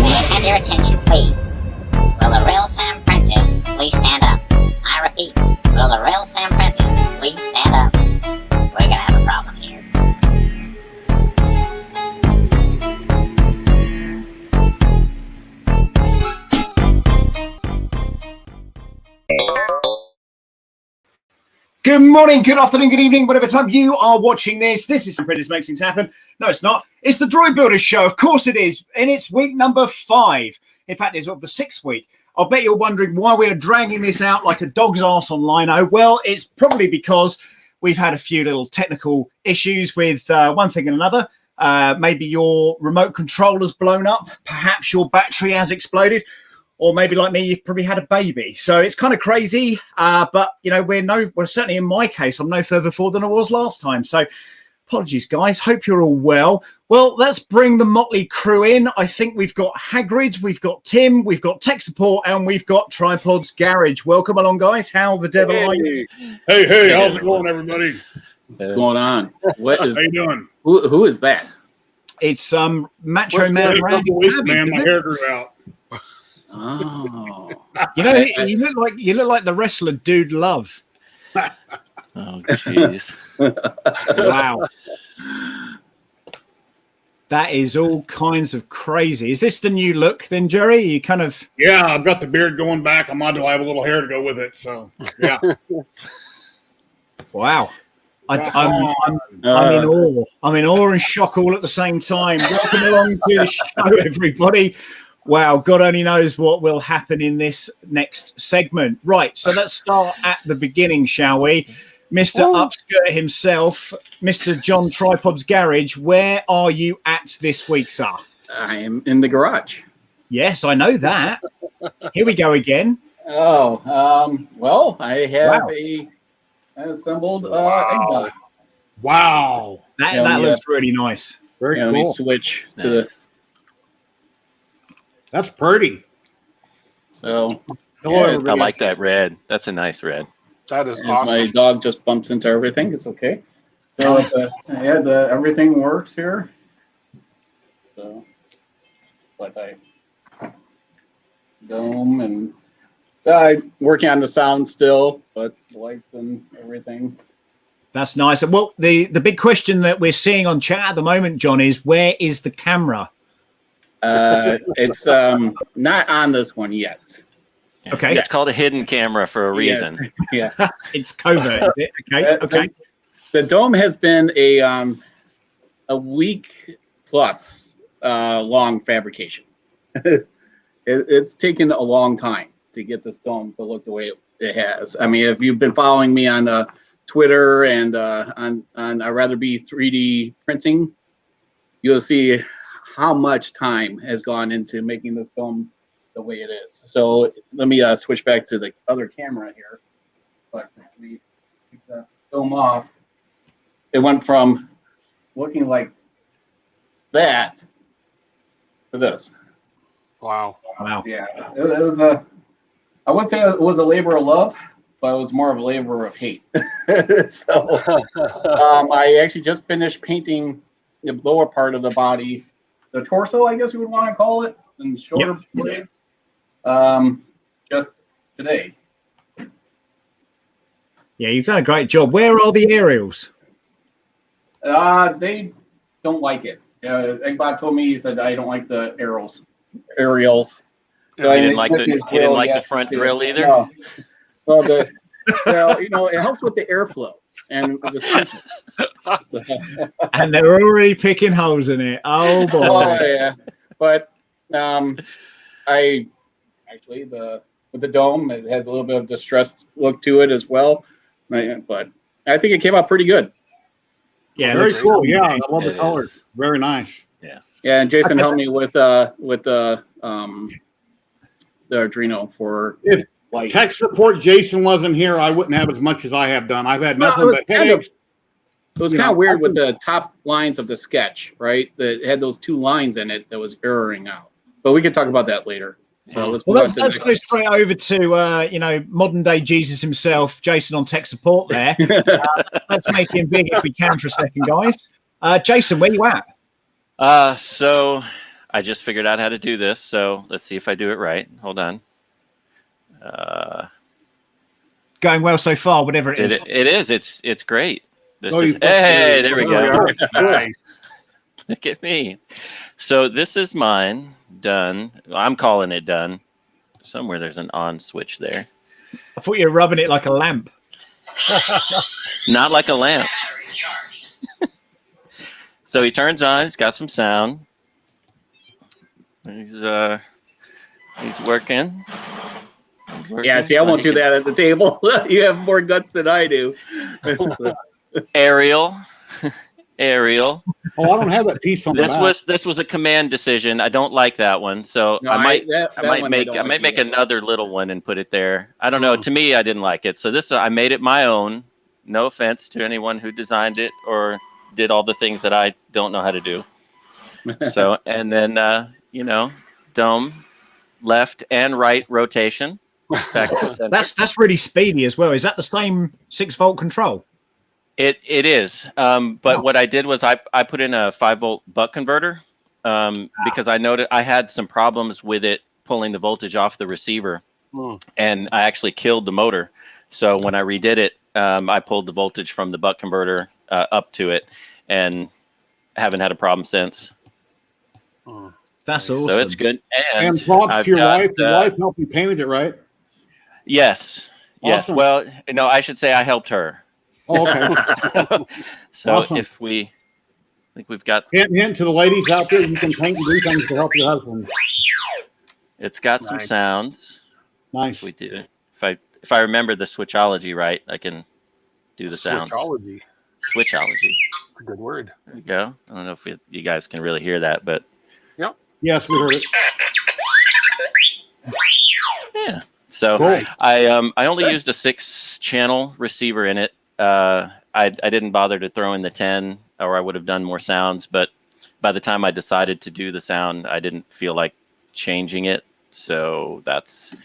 May I have your attention, please? Will the Real Sam Prentice please stand up? I repeat, will the Real Sam Prentice please stand up? We're gonna have a problem here. Good morning, good afternoon, good evening, whatever time you are watching this. This is Sam Prentice Makes Things Happen. No, it's not. It's the Droid Builders Show. Of course it is. And it's week number 5. In fact, it's of the 6th week. I'll bet you're wondering why we're dragging this out like a dog's arse on lino. Well, it's probably because we've had a few little technical issues with one thing and another. Maybe your remote controller's blown up. Perhaps your battery has exploded. Or maybe like me, you've probably had a baby. So it's kind of crazy. But, you know, we're certainly in my case, I'm no further forward than I was last time. So apologies, guys. Hope you're all well. Well, let's bring the motley crew in. I think we've got Hagrid, we've got Tim, we've got tech support, and we've got Tripod's Garage. Welcome along, guys. How the devil are you? Hey, how's it going, everybody? What's going on? What is? How you doing? Who is that? It's Macho Man Randy. Man, my hair grew out. Oh, You know, you look like the wrestler Dude Love. Oh, jeez. Wow. That is all kinds of crazy. Is this the new look then, Jerry? You kind of... Yeah, I've got the beard going back. I might as well have a little hair to go with it. So, yeah. Wow. I'm in awe. I'm in awe and shock all at the same time. Welcome along to the show, everybody. Wow, God only knows what will happen in this next segment. Right, so let's start at the beginning, shall we? Mr. Upskirt himself, Mr. John Tripod's Garage, where are you at this week, sir? I am in the garage. Yes, I know that. Here we go again. Oh, well, I have an assembled EggBot. Wow. That looks really nice. Very cool. Let me switch to the... That's pretty. So, I like that red. That's a nice red. That is as awesome. my dog just bumps into everything, it's okay. So, everything works here. So, but dome and I'm working on the sound still, but lights and everything. That's nice. Well, the big question that we're seeing on chat at the moment, John, is where is the camera? It's not on this one yet. Okay. It's called a hidden camera for a reason. Yeah. It's covert, is it? Okay. Okay. The dome has been a week plus long fabrication. It's taken a long time to get this dome to look the way it has. I mean, if you've been following me on Twitter and on I'd rather be 3D printing, you'll see how much time has gone into making this dome the way it is. So let me switch back to the other camera here. But let me take the dome off. It went from looking like that to this. Wow. Wow. Yeah, it was I would say it was a labor of love, but it was more of a labor of hate. So I actually just finished painting the lower part of the body, the torso, I guess you would want to call it, and shoulder blades, just today. Yeah, you've done a great job. Where are the aerials? They don't like it. EggBot told me, he said, I don't like the aerials. So He didn't like the front grill either? No. Well, it helps with the airflow and the speaking. So. And they're already picking holes in it. Oh, boy. Oh, yeah. But I actually, with the dome, it has a little bit of distressed look to it as well. But I think it came out pretty good. Yeah, Very looks cool. stunning. Yeah, I love the colors. Very nice. Yeah, and Jason helped me with the Arduino for If light. tech support Jason wasn't here, I wouldn't have as much as I have done. I've had nothing Well, but headaches. It was kind of weird with the top lines of the sketch, right? That had those 2 lines in it that was erroring out. But we could talk about that later. So let's let's go straight over to modern day Jesus himself, Jason on tech support there. Let's make him big if we can for a second, guys. Jason, where you at? So I just figured out how to do this, so let's see if I do it right. Hold on. Going well so far, whatever it is. It is. It's great. This Oh, is, hey, there we go. Nice. Look at me. So this is mine done. I'm calling it done. Somewhere there's an on switch there. I thought you were rubbing it like a lamp. Not like a lamp. So he turns on. He's got some sound. He's working. Yeah, see, I won't do that at the table. You have more guts than I do. Aerial. Oh, I don't have that piece on the back. This was a command decision. I don't like that one, so No, I might make make another little one and put it there. I don't know. To me, I didn't like it, so this I made it my own. No offense to anyone who designed it or did all the things that I don't know how to do. So and then dome, left and right rotation. Back to center. That's really speedy as well. Is that the same 6-volt control? It is, but what I did was I put in a 5-volt buck converter because I noted I had some problems with it pulling the voltage off the receiver, and I actually killed the motor. So when I redid it, I pulled the voltage from the buck converter up to it, and haven't had a problem since. That's awesome. So it's good. And props to your wife. Your wife helped you painted it, right? Yes. Yes. Awesome. Well, no, I should say I helped her. Oh, okay. So Awesome. I think we've got. Hint to the ladies out there, you can paint and do things to help your husband. It's got some sounds. Nice. We do. If I remember the switchology right, I can do the sounds. Switchology. Switchology. That's a good word. There we go. I don't know if you guys can really hear that, but Yes, we heard it. yeah. So Cool. I only used a 6-channel receiver in it. I didn't bother to throw in the 10, or I would have done more sounds. But by the time I decided to do the sound, I didn't feel like changing it. So that's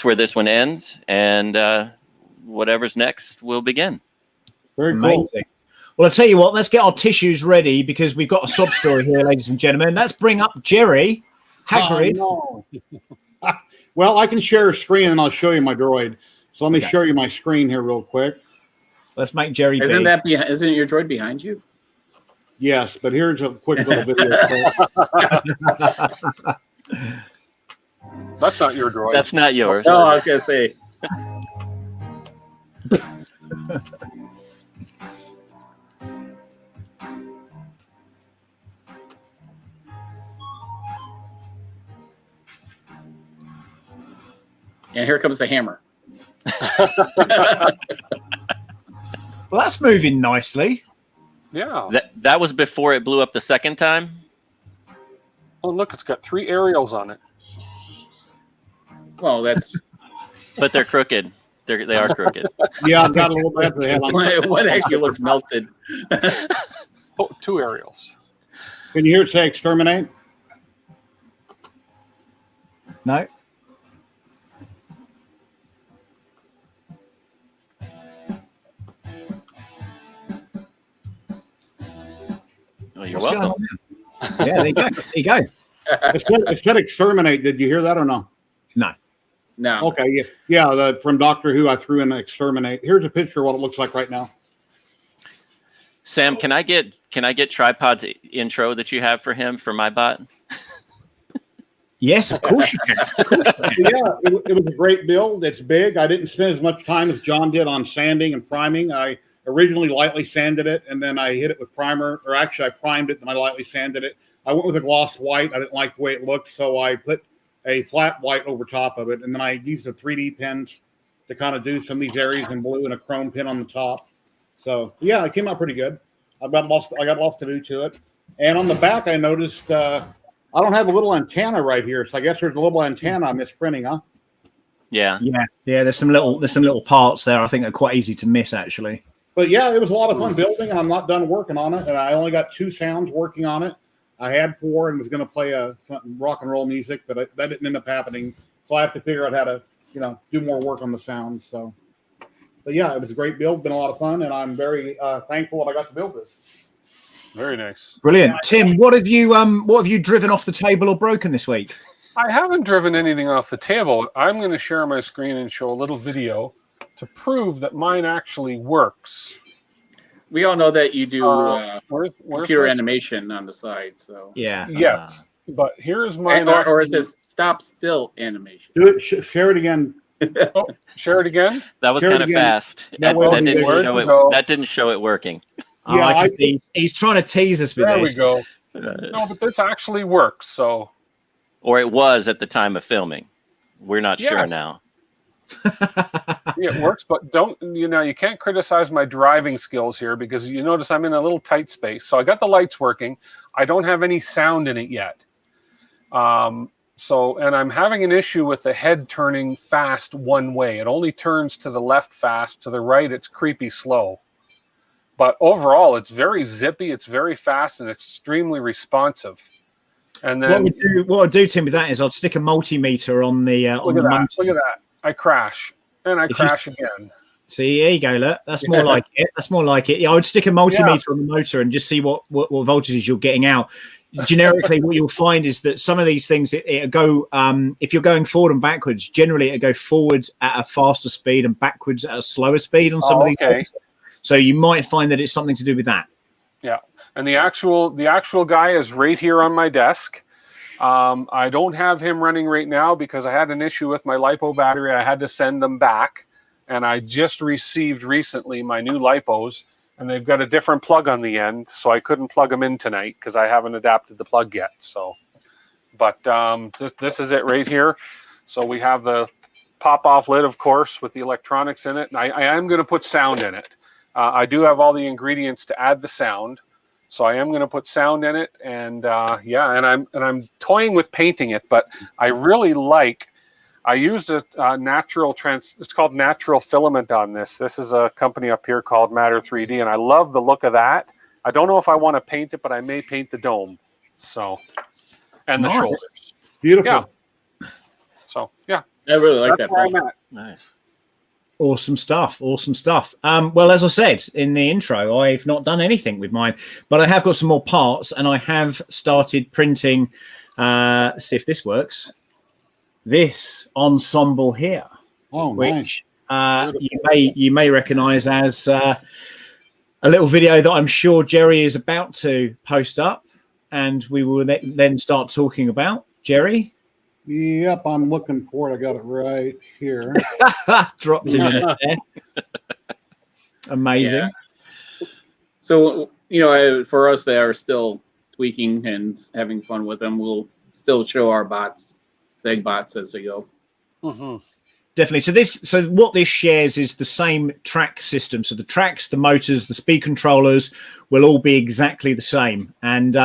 where this one ends, and whatever's next will begin. Very Amazing. cool. Well, I'll tell you what, let's get our tissues ready because we've got a sob story here, ladies and gentlemen. Let's bring up Jerry Hagrid. Oh, no. Well, I can share a screen and I'll show you my droid. So let me show you my screen here real quick. Let's make Jerry Isn't big. isn't your droid behind you? Yes, but here's a quick little video. That's not your droid. That's not yours. No, I was gonna say. And here comes the hammer. Well, that's moving nicely. Yeah. That was before it blew up the second time. Oh, look, it's got 3 aerials on it. Well, that's But they're crooked. They are crooked. Yeah, I've got a little bit of the head on. one actually looks melted. Oh, 2 aerials. Can you hear it say exterminate? No? Oh, you're What's going welcome. on? Yeah, there you go. There you go. It said exterminate. Did you hear that or no? No. No. Okay, yeah. From Doctor Who, I threw in exterminate. Here's a picture of what it looks like right now. Sam, can I get Tripod's intro that you have for him for my bot? Yes, of course you can. Of course you can. Yeah, it was a great build. It's big. I didn't spend as much time as John did on sanding and priming. I originally lightly sanded it, and then I hit it with primer. Or actually, I primed it, and I lightly sanded it. I went with a gloss white. I didn't like the way it looked, so I put a flat white over top of it, and then I used the 3D pens to kind of do some of these areas in blue and a chrome pin on the top. So yeah, it came out pretty good. I got lots to do to it. And on the back, I noticed I don't have a little antenna right here, so I guess there's a little antenna I'm misprinting, huh? Yeah. Yeah. There's some little parts there. I think are quite easy to miss, actually. But yeah, it was a lot of fun building, and I'm not done working on it. And I only got 2 sounds working on it. I had 4 and was going to play some rock and roll music, but that didn't end up happening. So I have to figure out how to, do more work on the sounds. So, but yeah, it was a great build, been a lot of fun, and I'm very thankful that I got to build this. Very nice. Brilliant. Tim, what have you driven off the table or broken this week? I haven't driven anything off the table. I'm going to share my screen and show a little video to prove that mine actually works. We all know that you do where's computer my animation on the side, so Yeah. Yes, but here's mine. or it says stop still animation. Do it. Share it again. Oh, share it again. That was Share it kind of again. fast. No, That didn't show it working. Yeah, I he's trying to tease us with There this. we go. No, but this actually works. So, Or it was at the time of filming. We're not Yeah. sure now. see, it works. But you can't criticize my driving skills here because you notice I'm in a little tight space. So I got the lights working. I don't have any sound in it yet. And I'm having an issue with the head turning fast one way. It only turns to the left fast. To the right, it's creepy slow. But overall, it's very zippy. It's very fast and extremely responsive. And then What I'd do, Tim, with that is I'd stick a multimeter on the look at that. Look at that. I crash and I If you- crash again. See, here you go. Look, that's more like it. That's more like it. Yeah, I would stick a multimeter on the motor and just see what voltages you're getting out. Generically, what you'll find is that some of these things it go if you're going forward and backwards. Generally, it go forwards at a faster speed and backwards at a slower speed on some of these things. So you might find that it's something to do with that. Yeah, and the actual guy is right here on my desk. I don't have him running right now because I had an issue with my LiPo battery. I had to send them back, and I just received recently my new LiPos, and they've got a different plug on the end, so I couldn't plug them in tonight because I haven't adapted the plug yet. So, but this is it right here. So we have the pop-off lid, of course, with the electronics in it, and I am going to put sound in it. I do have all the ingredients to add the sound, so I am going to put sound in it, and I'm toying with painting it, but I really like. I used a it's called natural filament on this. This is a company up here called Matter 3D, and I love the look of that. I don't know if I want to paint it, but I may paint the dome, and the shoulders. Beautiful. Yeah. So yeah, I really like that's that where I'm paint. at. Nice. Awesome stuff. Well, as I said in the intro, I've not done anything with mine, but I have got some more parts, and I have started printing. See if this works. This ensemble here, Nice. which you may recognise as a little video that I'm sure Jerry is about to post up, and we will then start talking about. Jerry? Yep, I'm looking for it. I got it right here. Dropped him in it there. Amazing. Yeah. So, for us that are still tweaking and having fun with them, we'll still show our bots, the EggBots, as they go. Mm-hmm. Definitely. So what this shares is the same track system. So the tracks, the motors, the speed controllers will all be exactly the same. And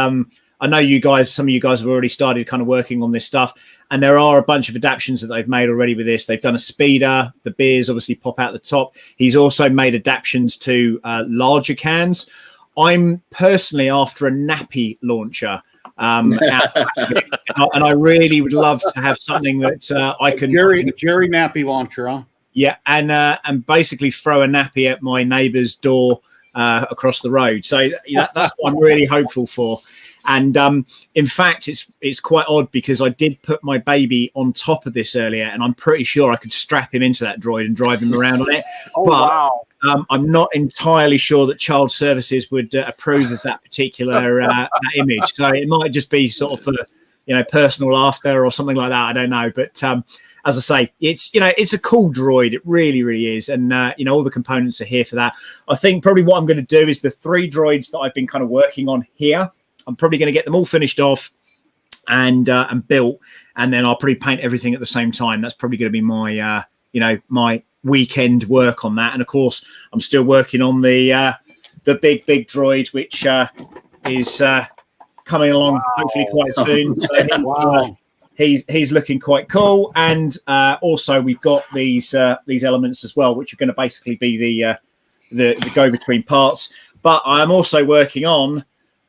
I know some of you guys have already started kind of working on this stuff, and there are a bunch of adaptations that they've made already with this. They've done a speeder, the beers obviously pop out the top. He's also made adaptations to larger cans. I'm personally after a nappy launcher. And I really would love to have something that I can Jerry nappy launcher, huh? Yeah, and basically throw a nappy at my neighbour's door across the road. So that's what I'm really hopeful for. And in fact, it's quite odd because I did put my baby on top of this earlier, and I'm pretty sure I could strap him into that droid and drive him around on it. Wow. I'm not entirely sure that Child Services would approve of that particular that image. So it might just be sort of for personal laughter or something like that. I don't know. But as I say, it's a cool droid. It really, really is. And all the components are here for that. I think probably what I'm going to do is the 3 droids that I've been kind of working on here. I'm probably going to get them all finished off and built, and then I'll probably paint everything at the same time. That's probably going to be my my weekend work on that. And of course, I'm still working on the big droid, which is coming along hopefully quite soon. So he's looking quite cool. And also we've got these elements as well, which are going to basically be the go between parts. But I'm also working on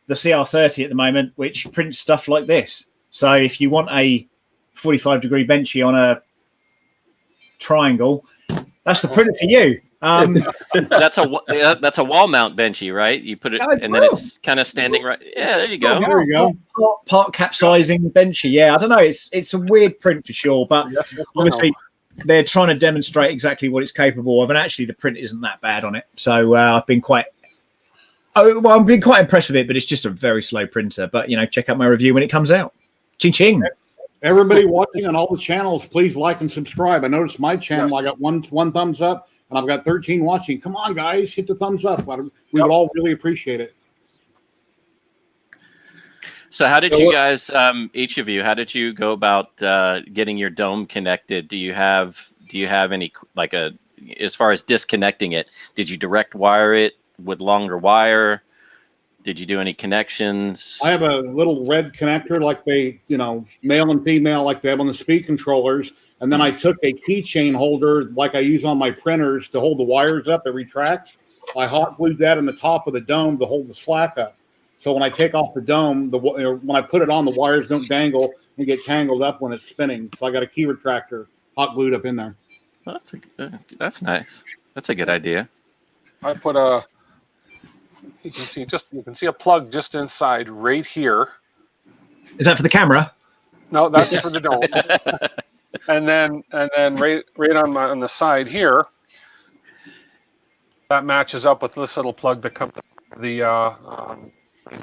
the CR30 at the moment, which prints stuff like this. So if you want a 45-degree benchy on a triangle, that's the printer for you. That's a wall mount benchy, right? You put it, and then it's kind of standing right. Yeah, there you go. There you go. Part capsizing benchy. Yeah, I don't know. It's a weird print for sure, but obviously they're trying to demonstrate exactly what it's capable of, and actually the print isn't that bad on it. So I've been quite impressed with it, but it's just a very slow printer. But check out my review when it comes out. Ching ching. Everybody watching on all the channels, please like and subscribe. I noticed my channel, I got one thumbs up, and I've got 13 watching. Come on, guys, hit the thumbs up. We would all really appreciate it. So how did you guys, each of you, how did you go about getting your dome connected? Do you have any, as far as disconnecting it, did you direct wire it with longer wire? Did you do any connections? I have a little red connector like they, male and female like they have on the speed controllers. And then I took a keychain holder like I use on my printers to hold the wires up. It retracts. I hot glued that in the top of the dome to hold the slack up. So when I take off the dome, when I put it on, the wires don't dangle and get tangled up when it's spinning. So I got a key retractor hot glued up in there. That's nice. That's a good idea. I put you can see a plug just inside right here. Is that for the camera? No, that's for the dome. and then right on the side here, that matches up with this little plug that comes the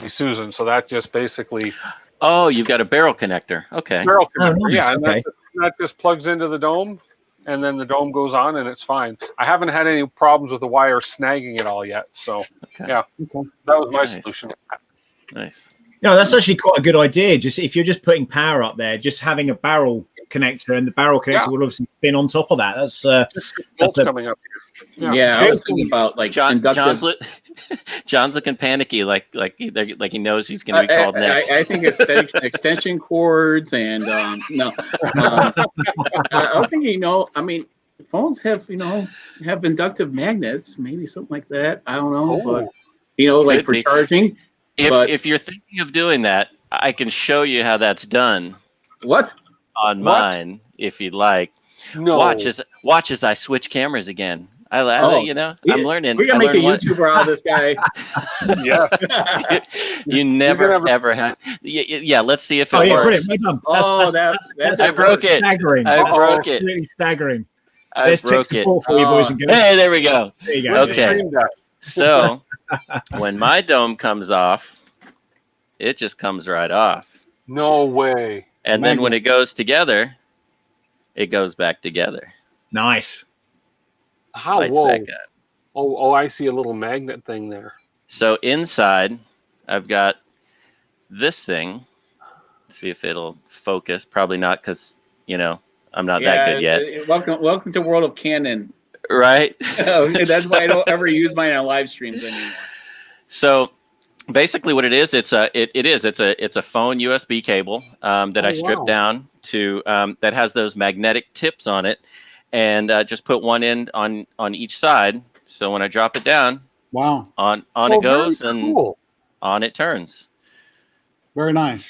Susan. So that just basically. Oh, you've got a barrel connector. Okay. Barrel connector, nice. yeah, and Okay. that just plugs into the dome, and then the dome goes on, and it's fine. I haven't had any problems with the wire snagging it all yet. So yeah, that was my solution. Nice. That's actually quite a good idea. Just if you're just putting power up there, just having a barrel connector, and the barrel connector will obviously spin on top of that. That's coming up. Yeah, I was thinking about John's looking panicky, like he knows he's going to be called next. I think it's extension cords and no. I was thinking, phones have inductive magnets, maybe something like that. I don't know, but for charging. If you're thinking of doing that, I can show you how that's done. What? On mine, if you'd like. No. Watch as I switch cameras again. I'm learning. We're gonna make a YouTuber out of this guy. Yeah. You never ever had. Yeah. Let's see if it works. Brilliant. Well done. That's I broke it. Staggering. I broke it. Really staggering. I broke it. For you boys and girls. Hey, there we go. There you go. Okay. So when my dome comes off, it just comes right off. No way. And then when it goes together, it goes back together. Nice. How? Lights Whoa. back up. Oh, I see a little magnet thing there. So inside, I've got this thing. Let's see if it'll focus. Probably not, because I'm not that good yet. Welcome to World of Canon. Right. That's why I don't ever use mine on live streams anymore. So basically, what it is, it's a phone USB cable that I stripped down to that has those magnetic tips on it, and just put one end on each side. So when I drop it down, on it goes, and on it turns. Very nice.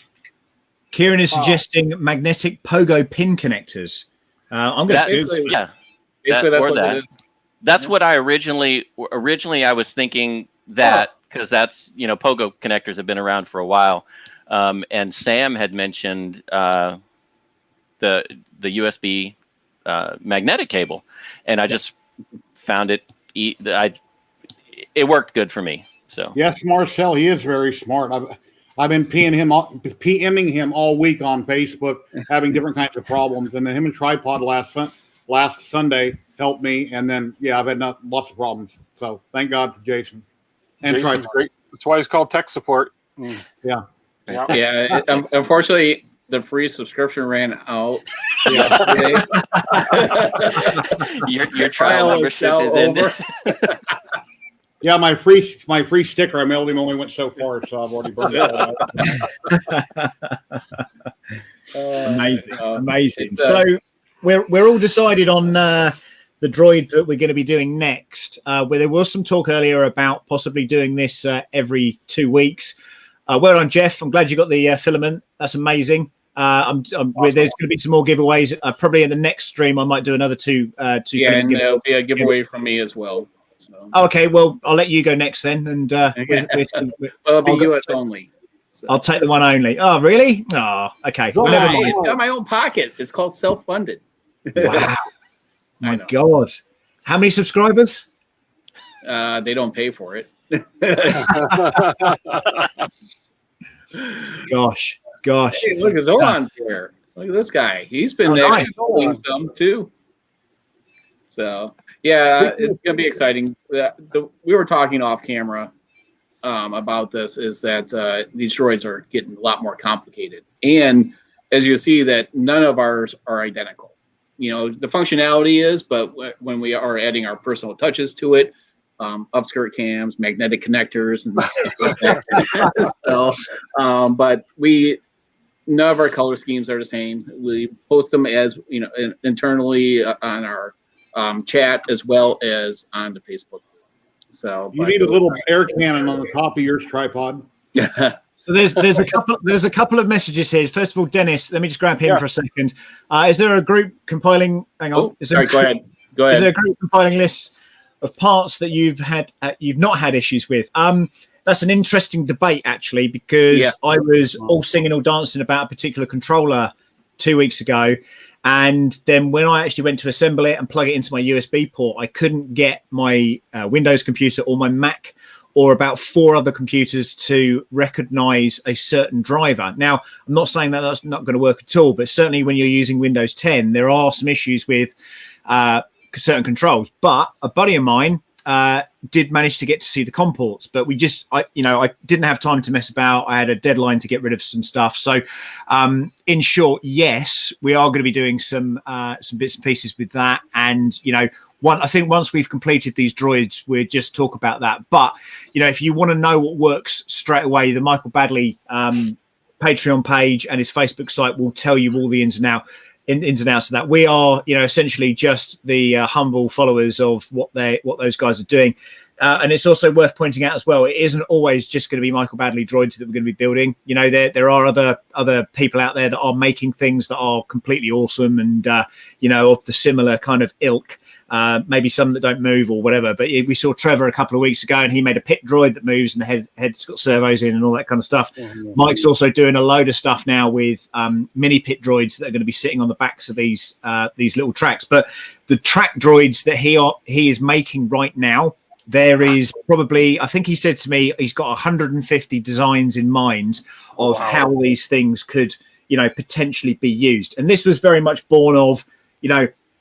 Kieran is suggesting magnetic pogo pin connectors. I'm going to do That's what I originally I was thinking that, because that's pogo connectors have been around for a while, and Sam had mentioned the USB magnetic cable, and I just found it. It worked good for me. So yes, Marcel, he is very smart. I've been PMing him all week on Facebook, having different kinds of problems, and then him and Tripod last Sunday helped me, and then I've had lots of problems. So thank God for Jason. And Jason's great. That's why he's called tech support. Yeah. Unfortunately, the free subscription ran out yesterday. Your trial membership is ended. Yeah, my free sticker I mailed him only went so far, so I've already burned it out. Amazing. So we're all decided on the droid that we're going to be doing next. Where there was some talk earlier about possibly doing this every 2 weeks. Well done, Jeff. I'm glad you got the filament. That's amazing. There's going to be some more giveaways. Probably in the next stream, I might do another two. Yeah, and there'll be a giveaway from me as well. So. Okay, well, I'll let you go next then, and it'll be US only. So. I'll take the one only. Oh, really? Oh, okay. Well, never mind. It's got my own pocket. It's called self-funded. Wow. My God. How many subscribers? They don't pay for it. Gosh. Hey, look, Zoran's here. Look at this guy. He's been actually doing some too. So yeah, it's gonna be exciting. We were talking off camera about this. Is that these droids are getting a lot more complicated, and as you see, that none of ours are identical. You know, the functionality is, but when we are adding our personal touches to it, upskirt cams, magnetic connectors, and stuff like that. So, but none of our color schemes are the same. We post them as internally on our chat as well as on the Facebook. So you need a little air cannon on the top of your tripod. So there's a couple of messages here. First of all, Dennis, let me just grab him for a second. Is there a group compiling? Hang on. Go ahead. Is there a group compiling lists of parts that you've not had issues with? That's an interesting debate actually, because I was all singing, all dancing about a particular controller 2 weeks ago, and then when I actually went to assemble it and plug it into my USB port, I couldn't get my Windows computer or my Mac or about 4 other computers to recognize a certain driver. Now, I'm not saying that that's not going to work at all, but certainly when you're using Windows 10, there are some issues with certain controls. But a buddy of mine did manage to get to see the COM ports, but I didn't have time to mess about. I had a deadline to get rid of some stuff. So in short, yes, we are going to be doing some bits and pieces with that. And, I think once we've completed these droids, we'll just talk about that. But, if you want to know what works straight away, the Michael Baddeley Patreon page and his Facebook site will tell you all the ins and outs of that. We are, essentially just the humble followers of what those guys are doing. And it's also worth pointing out as well, it isn't always just going to be Michael Baddeley droids that we're going to be building. There are other people out there that are making things that are completely awesome and, of the similar kind of ilk. Maybe some that don't move or whatever. But we saw Trevor a couple of weeks ago, and he made a pit droid that moves, and the head's got servos in and all that kind of stuff. Mike's also doing a load of stuff now with mini pit droids that are going to be sitting on the backs of these little tracks. But the track droids that he is making right now, there is probably, I think he said to me, he's got 150 designs in mind of how these things could, potentially be used. And this was very much born of,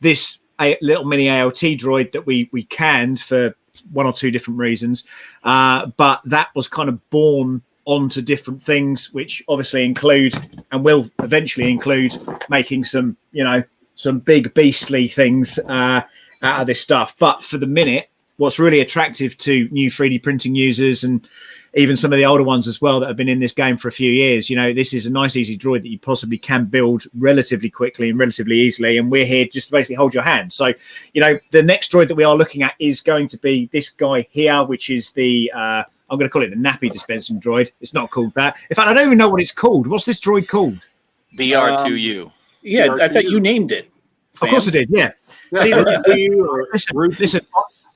this a little mini ALT droid that we canned for 1 or 2 different reasons. But that was kind of born onto different things, which obviously include and will eventually include making some big beastly things out of this stuff. But for the minute, what's really attractive to new 3D printing users and even some of the older ones as well that have been in this game for a few years, this is a nice, easy droid that you possibly can build relatively quickly and relatively easily. And we're here just to basically hold your hand. So, the next droid that we are looking at is going to be this guy here, which is the, I'm going to call it the nappy dispensing droid. It's not called that. In fact, I don't even know what it's called. What's this droid called? BR2U. Yeah, BR2U. I thought you named it, Sam. Of course I did, yeah. See, listen,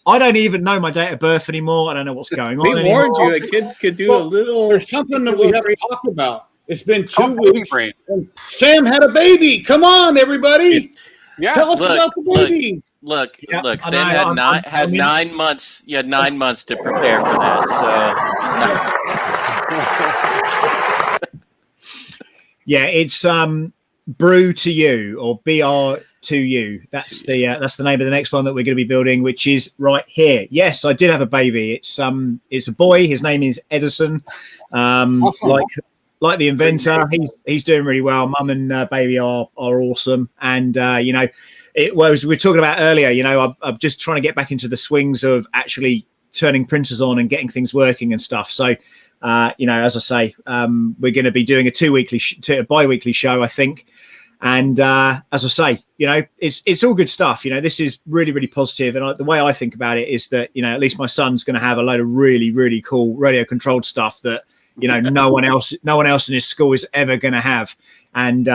I don't even know my date of birth anymore. I don't know what's going on. They warned you. A kid could do a little. There's something that we haven't talked about. It's been 2 weeks. And Sam had a baby. Come on, everybody. Yeah. Tell us about the baby. Look. Sam had 9 months. You had 9 months to prepare for that. So. Yeah, it's Brew to You or BR2U. That's the name of the next one that we're going to be building, which is right here. Yes, I did have a baby. It's a boy. His name is Edison. Awesome. Like the inventor, he's doing really well. Mum and baby are awesome. And it was we were talking about earlier. I'm just trying to get back into the swings of actually turning printers on and getting things working and stuff. So. As I say, we're going to be doing a bi-weekly show, I think. And as I say, it's all good stuff. This is really, really positive. And the way I think about it is that, at least my son's going to have a load of really, really cool radio controlled stuff that, no one else in his school is ever going to have. And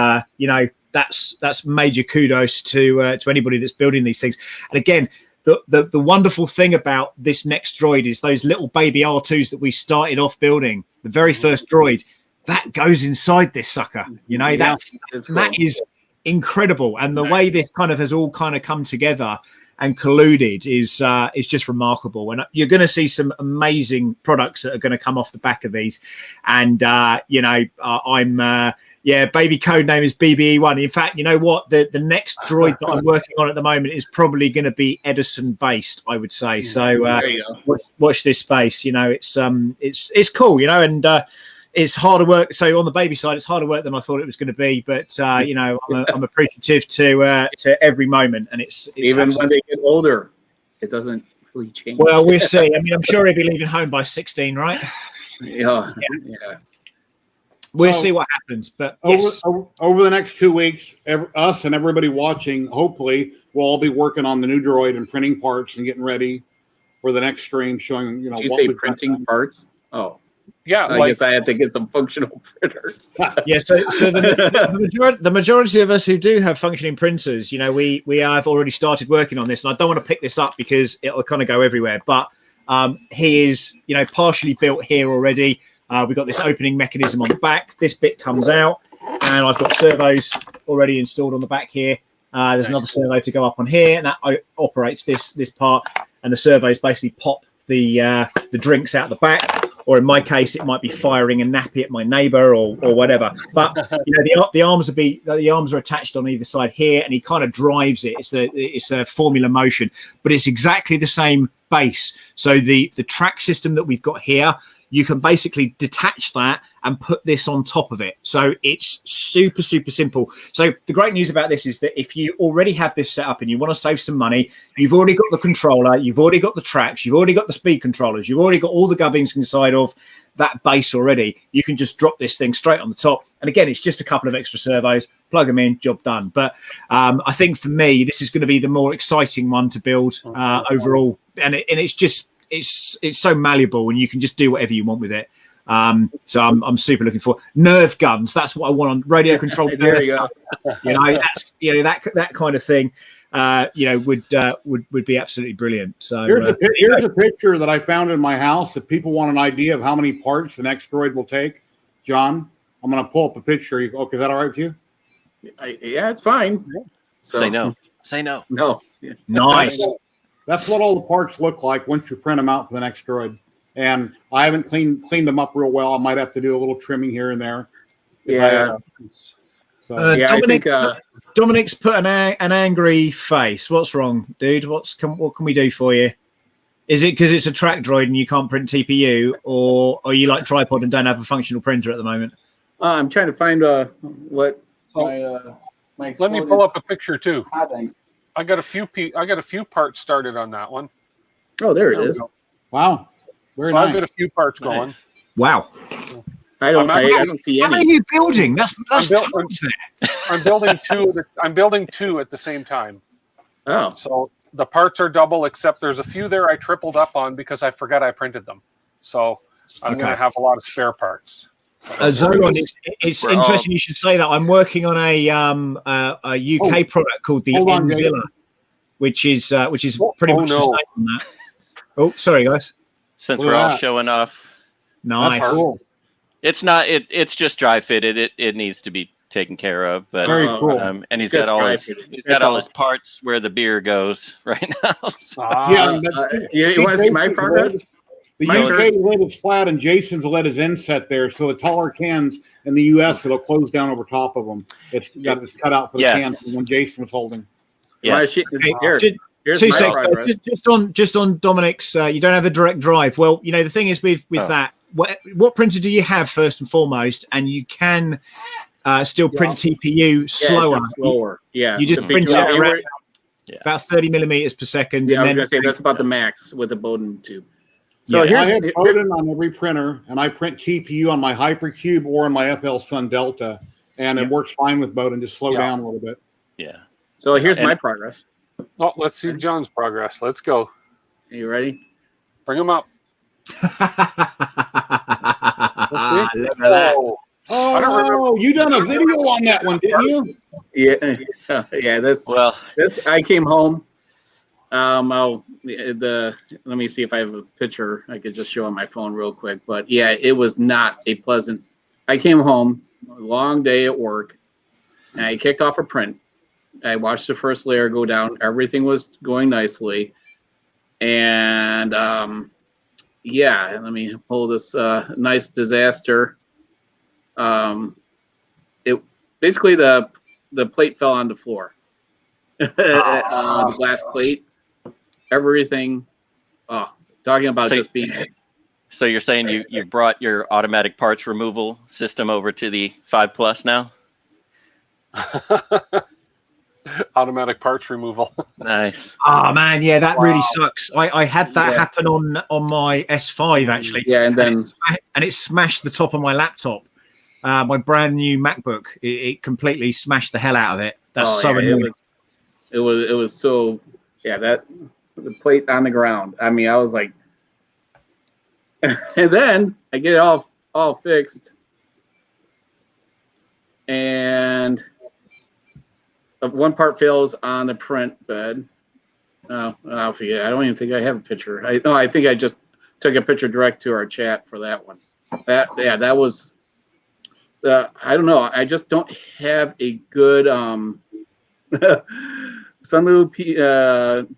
that's major kudos to anybody that's building these things. And again, the wonderful thing about this next droid is those little baby R2s that we started off building. The very first droid that goes inside this sucker. That is incredible. And the way this kind of has all kind of come together and colluded is just remarkable. And you're going to see some amazing products that are going to come off the back of these. And baby code name is BBE1. In fact, you know what? The next droid that I'm working on at the moment is probably going to be Edison based, I would say. So watch this space. It's cool, and it's harder work. So on the baby side, it's harder work than I thought it was going to be. But I'm appreciative to every moment, and it's even when they get older, it doesn't really change. Well, we'll see. I mean, I'm sure he'll be leaving home by 16, right? Yeah. We'll see what happens. But over the next 2 weeks, us and everybody watching, hopefully, we'll all be working on the new droid and printing parts and getting ready for the next stream showing. Did you say printing parts? Oh. Yeah, I guess I had to get some functional printers. Yeah, so the majority of us who do have functioning printers, we have already started working on this, and I don't want to pick this up because it'll kind of go everywhere. But he is, partially built here already. We've got this opening mechanism on the back. This bit comes out, and I've got servos already installed on the back here. There's another servo to go up on here, and that operates this part. And the servos basically pop the drinks out the back. Or in my case, it might be firing a nappy at my neighbour or whatever. But the arms are attached on either side here, and he kind of drives it. It's a formula motion, but it's exactly the same base. So the track system that we've got here, you can basically detach that and put this on top of it. So it's super, super simple. So the great news about this is that if you already have this set up and you want to save some money, you've already got the controller, you've already got the tracks, you've already got the speed controllers, you've already got all the gubbins inside of that base already. You can just drop this thing straight on the top. And again, it's just a couple of extra servos, plug them in, job done. But I think for me, this is going to be the more exciting one to build overall. And it's so malleable, and you can just do whatever you want with it. So I'm super looking for nerve guns. That's what I want on radio controlled. There you go. That's that kind of thing. Would be absolutely brilliant. So here's a picture that I found in my house. If people want an idea of how many parts the next droid will take, John, I'm going to pull up a picture. Okay, is that all right with you? Yeah, it's fine. So, Say no. Say no. No. Yeah. Nice. That's what all the parts look like once you print them out for the next droid. And I haven't cleaned them up real well. I might have to do a little trimming here and there. Yeah. Dominic's put an angry face. What's wrong, dude? What can we do for you? Is it because it's a track droid and you can't print TPU, or are you like tripod and don't have a functional printer at the moment? I'm trying to find what my let me pull up a picture too. Thanks. I got a few parts started on that one. Oh, there it is. Wow. Very so nice. I've got a few parts going. Wow. I don't see any. How are you building? That's I'm building two. I'm building two at the same time. Oh. So the parts are double, except there's a few there I tripled up on because I forgot I printed them. So I'm going to have a lot of spare parts. Zolon, it's interesting you should say that. I'm working on a UK product called the Enzilla, which is pretty much the same on that. Oh, sorry guys. Since we're all showing off. Nice. Cool. It's not it's just dry fitted. It needs to be taken care of, but very cool. And he's got all his parts where the beer goes right now. So. You want to see my progress? The UK lid is flat and Jason's lid is inset there, so the taller cans in the US it'll close down over top of them. It's cut out for the cans when Jason was holding. Yes. Here's my progress. Just on Dominic's, you don't have a direct drive. Well, the thing is with that, what printer do you have first and foremost? And you can still print TPU slower. Yeah, you just print it around about 30 millimeters per second. Yeah, and I was going to say that's about the max with the Bowden tube. So I have Bowden on every printer, and I print TPU on my Hypercube or on my FL Sun Delta, and it works fine with Bowden. Just slow down a little bit. Yeah. So here's my progress. Oh, let's see John's progress. Let's go. Are you ready? Bring him up. Look at that. I don't remember. Oh, you done a video on that one, didn't you? Yeah. This I came home. Let me see if I have a picture I could just show on my phone real quick. But yeah, it was not a pleasant. I came home, a long day at work, and I kicked off a print. I watched the first layer go down. Everything was going nicely, and yeah. Let me pull this nice disaster. It basically the plate fell on the floor. The glass plate. Everything. Oh, talking about just being. So you're saying you brought your automatic parts removal system over to the 5 Plus now? Automatic parts removal. Nice. Oh man, yeah, that really sucks. I had that happen on my S5 actually. Yeah, and then it smashed the top of my laptop. My brand new MacBook. It completely smashed the hell out of it. That's so annoying. It was so that the plate on the ground. I mean, I was like, and then I get it all fixed, and one part fails on the print bed. I forget. I don't even think I have a picture. I think I just took a picture direct to our chat for that one. That was. I don't know. I just don't have a good Sunlu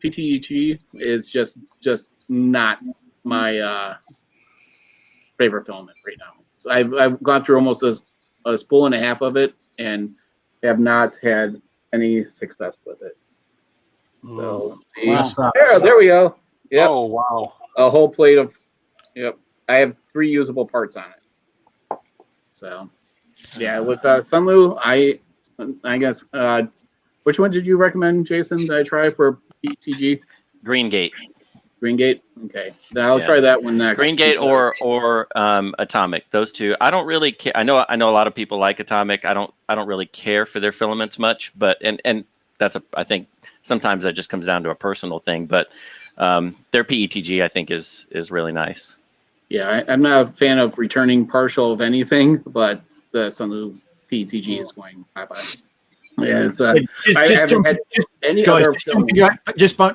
PTEG is just not my favorite filament right now. So I've gone through almost a spool and a half of it and have not had any success with it. So there we go. Yep. Oh wow. A whole plate of I have 3 usable parts on it. So yeah, with Sunlu, I guess which one did you recommend, Jason, that I try for PTG? Greengate. Greengate? Okay. Then I'll try that one next. Greengate or Atomic. Those two. I don't really care. I know a lot of people like Atomic. I don't really care for their filaments much, but and that's I think sometimes that just comes down to a personal thing, but their PETG I think is really nice. Yeah, I'm not a fan of returning partial of anything, but the Sunlu PETG is going bye-bye. Yeah, it's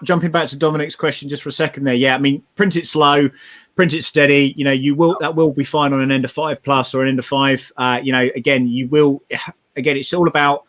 jumping back to Dominic's question just for a second there. Yeah, I mean, print it slow, print it steady. You know, that will be fine on an Ender 5 Plus or an Ender 5. You know, again, it's all about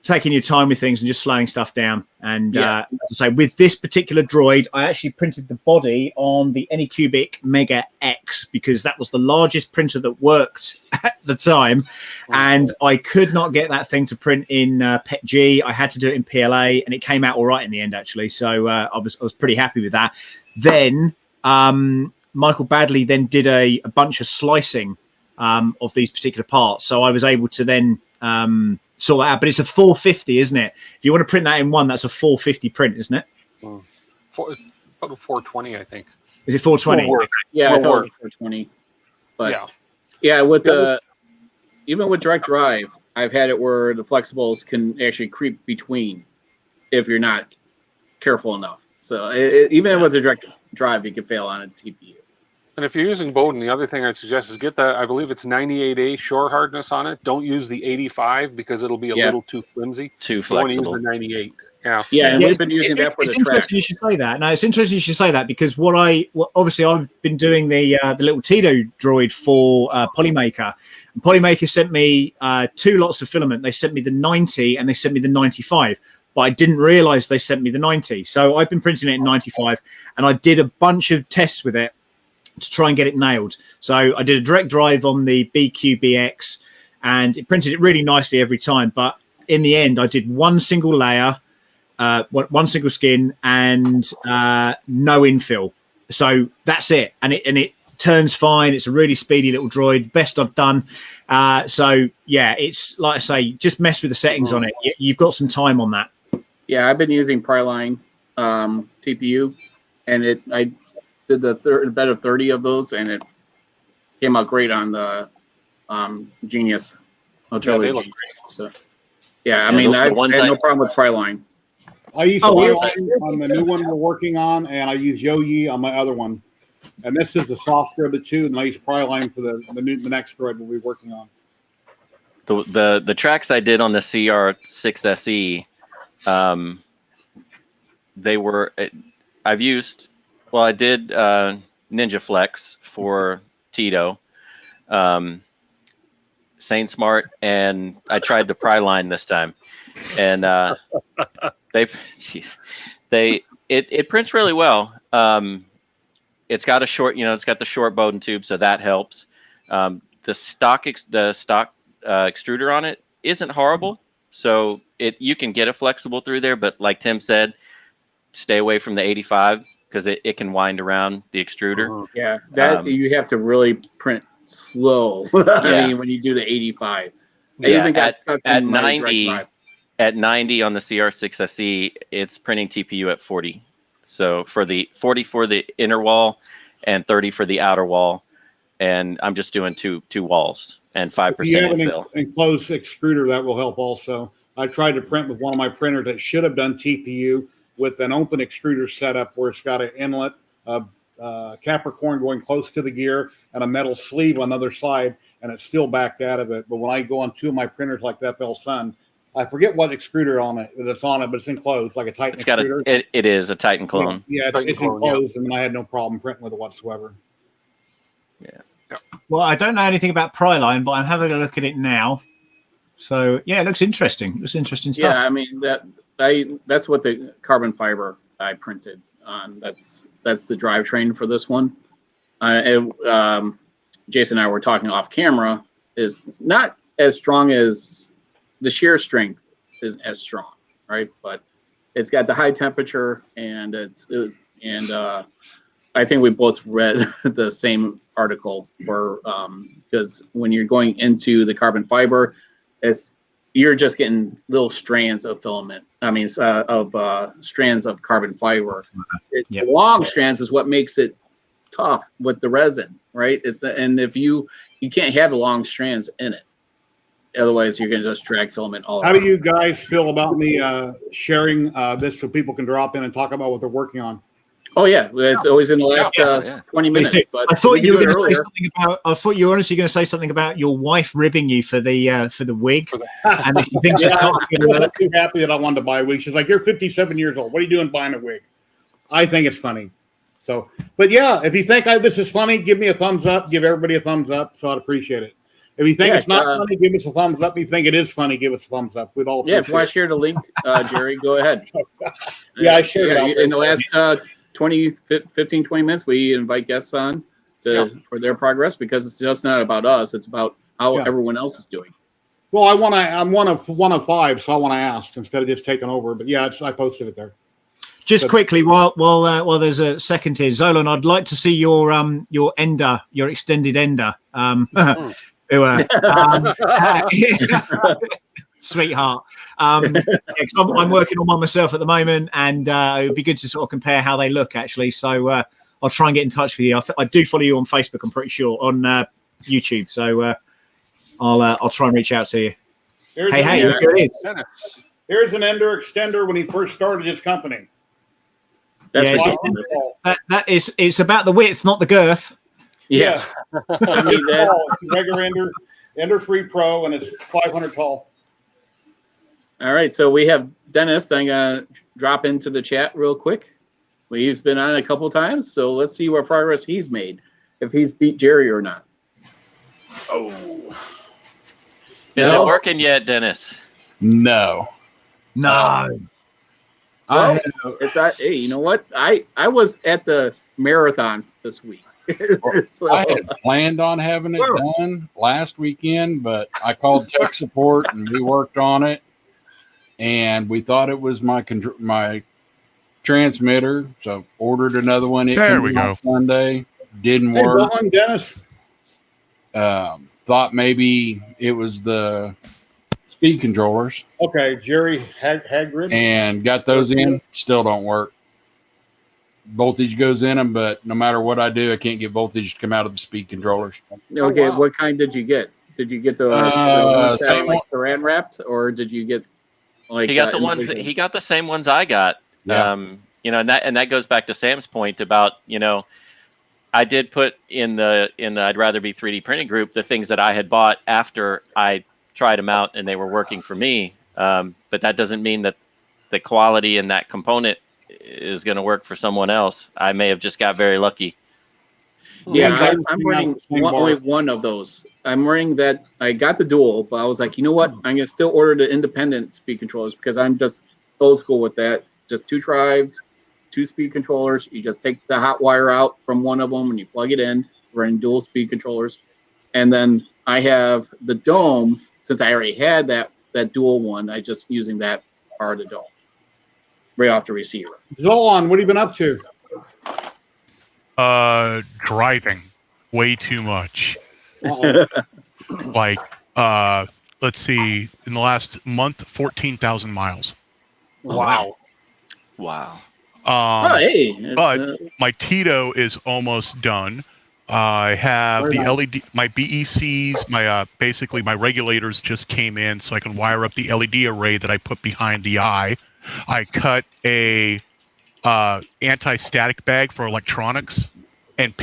taking your time with things and just slowing stuff down. And as I say, with this particular droid, I actually printed the body on the Anycubic Mega X because that was the largest printer that worked at the time. And I could not get that thing to print in PETG. I had to do it in PLA, and it came out all right in the end, actually. So I was pretty happy with that. Then Michael Baddeley then did a bunch of slicing of these particular parts. So I was able to then sort that out, but it's a 450, isn't it? If you want to print that in one, that's a 450 print, isn't it? About a 420, I think. Is it 420? Yeah, I thought it was 420. But yeah, with even with direct drive, I've had it where the flexibles can actually creep between if you're not careful enough. So even with the direct drive, you can fail on a TPU. And if you're using Bowden, the other thing I'd suggest is get that, I believe it's 98A shore hardness on it. Don't use the 85 because it'll be a little too flimsy. Too flexible. You want to use the 98. Yeah, and we've been using that for the track. It's interesting you should say that. No, it's interesting you should say that because obviously I've been doing the little Tito droid for Polymaker. And Polymaker sent me 2 lots of filament. They sent me the 90 and they sent me the 95. But I didn't realize they sent me the 90. So I've been printing it in 95 and I did a bunch of tests with it to try and get it nailed. So I did a direct drive on the BQBX and it printed it really nicely every time. But in the end, I did one single layer, one single skin and no infill. So that's it. And it turns fine. It's a really speedy little droid. Best I've done. So yeah, it's like I say, just mess with the settings on it. You've got some time on that. Yeah, I've been using Pryline TPU and I did the bed of 30 of those, and it came out great on the Genius. They look great. So, yeah, I mean, I had no problem with Pryline. I use Pryline on the new one we're working on, and I use Yoyi on my other one. And this is the softer of the two, and I use pry line for the next droid we'll be working on. The tracks I did on the CR6 SE, they were, I've used, well, I did Ninja Flex for Tito, Sane Smart, and I tried the pry line this time, and it prints really well. It's got a short, it's got the short Bowden tube, so that helps. The stock extruder on it isn't horrible, so you can get it flexible through there, but like Tim said, stay away from the 85 because it can wind around the extruder. Yeah, that you have to really print slow. I mean, when you do the 85, at 90 on the CR6 SE, it's printing TPU at 40. So for the 40 for the inner wall and 30 for the outer wall, and I'm just doing two walls and 5% If you have an infill. enclosed extruder, that will help also. I tried to print with one of my printers that should have done TPU with an open extruder setup where it's got an inlet, Capricorn going close to the gear, and a metal sleeve on the other side, and it's still backed out of it. But when I go on two of my printers like that Bell Sun, I forget what extruder that's on it, but it's enclosed like a Titan extruder. It is a Titan clone. Yeah, it's enclosed, and I had no problem printing with it whatsoever. Yeah. Well, I don't know anything about Pryline, but I'm having a look at it now. So yeah, it looks interesting. It's interesting stuff. Yeah, I mean that's what the carbon fiber I printed on. That's the drivetrain for this one. Jason and I were talking off camera. Is not as strong as the shear strength isn't as strong, right? But it's got the high temperature, and I think we both read the same article where because when you're going into the carbon fiber, you're just getting little strands of filament. I mean, strands of carbon fiber. The long strands is what makes it tough with the resin, right? And if you can't have the long strands in it. Otherwise, you're going to just drag filament all How around. do you guys feel about me sharing this so people can drop in and talk about what they're working on? Oh yeah, it's always in the last 20 minutes. But I thought you were going to say something about. I thought you were honestly going to say something about your wife ribbing you for the wig, and that you think she's not too happy that I wanted to buy a wig. She's like, "You're 57 years old. What are you doing buying a wig?" I think it's funny. So, but yeah, if you think this is funny, give me a thumbs up. Give everybody a thumbs up. So I'd appreciate it. If you think it's not funny, give us a thumbs up. If you think it is funny, give us a thumbs up. We'd all if you want to share the link, Jerry, go ahead. I shared it. In the last 15, 20 minutes, we invite guests on for their progress because it's just not about us. It's about how everyone else is doing. Well, I'm one of 5, so I want to ask instead of just taking over. But yeah, I posted it there. Just quickly, while there's a second here, Zolan, I'd like to see your ender, your extended ender. Sweetheart. I'm working on one myself at the moment, and it would be good to sort of compare how they look actually. So I'll try and get in touch with you. I do follow you on Facebook, I'm pretty sure, on YouTube. So I'll try and reach out to you. Here it is. Here's an ender extender when he first started his company. It's about the width, not the girth. Yeah. I mean, regular Ender 3 Pro, and it's 500 tall. All right, so we have Dennis. I'm gonna drop into the chat real quick. He's been on a couple times, so let's see what progress he's made, if he's beat Jerry or not. Oh, is it working yet, Dennis? No. Well, hey, you know what? I was at the marathon this week. So, I had planned on having it done last weekend, but I called tech support and we worked on it, and we thought it was my transmitter, so ordered another one. There we go. Sunday didn't work. Hey, Dennis. Thought maybe it was the speed controllers. Okay, Jerry Hagrid. And got those in, still don't work. Voltage goes in them, but no matter what I do, I can't get voltage to come out of the speed controllers. Okay, what kind did you get? Did you get the saran wrapped, or did you get like he got the ones that, he got the same ones I got. Yeah. And that goes back to Sam's point about, I did put in the I'd rather be 3D printed group the things that I had bought after I tried them out and they were working for me. But that doesn't mean that the quality in that component is going to work for someone else. I may have just got very lucky. Yeah, I'm running only one of those. I'm running that. I got the dual, but I was like, you know what? I'm gonna still order the independent speed controllers because I'm just old school with that. Just 2 drives, 2 speed controllers. You just take the hot wire out from one of them and you plug it in. Running dual speed controllers, and then I have the dome. Since I already had that dual one, I just using that part of the dome right off the receiver. Zolan, what have you been up to? Driving way too much. Like, let's see, in the last month, 14,000 miles. Wow. Wow. But my Tito is almost done. I have the LED, my BECs, my basically my regulators just came in, so I can wire up the LED array that I put behind the eye. I cut a anti-static bag for electronics and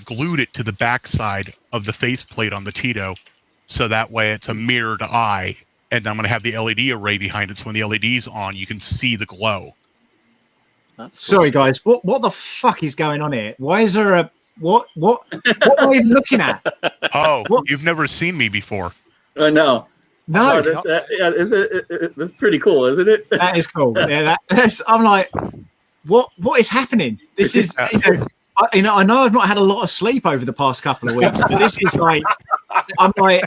glued it to the backside of the faceplate on the Tito, so that way it's a mirrored eye, and I'm going to have the LED array behind it, so when the LED's on, you can see the glow. Sorry, guys. What the fuck is going on here? Why is there a what am I even looking at? Oh, you've never seen me before. No. No, that's pretty cool, isn't it? that is cool. Yeah, that's. I'm like, what is happening? This is, I know I've not had a lot of sleep over the past couple of weeks, but this is like, I'm like,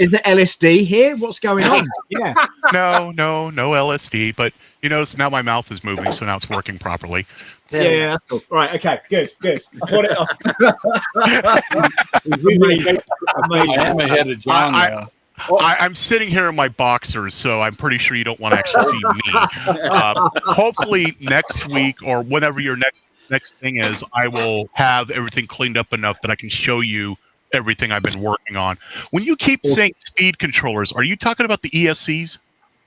is there LSD here? What's going on? Yeah. No LSD, but so now my mouth is moving, so now it's working properly. Yeah, that's cool. All right, okay, good. I thought it. I am ahead of John now. I'm sitting here in my boxers, so I'm pretty sure you don't want to actually see me. Hopefully next week or whenever your next thing is, I will have everything cleaned up enough that I can show you everything I've been working on. When you keep saying speed controllers, are you talking about the ESCs?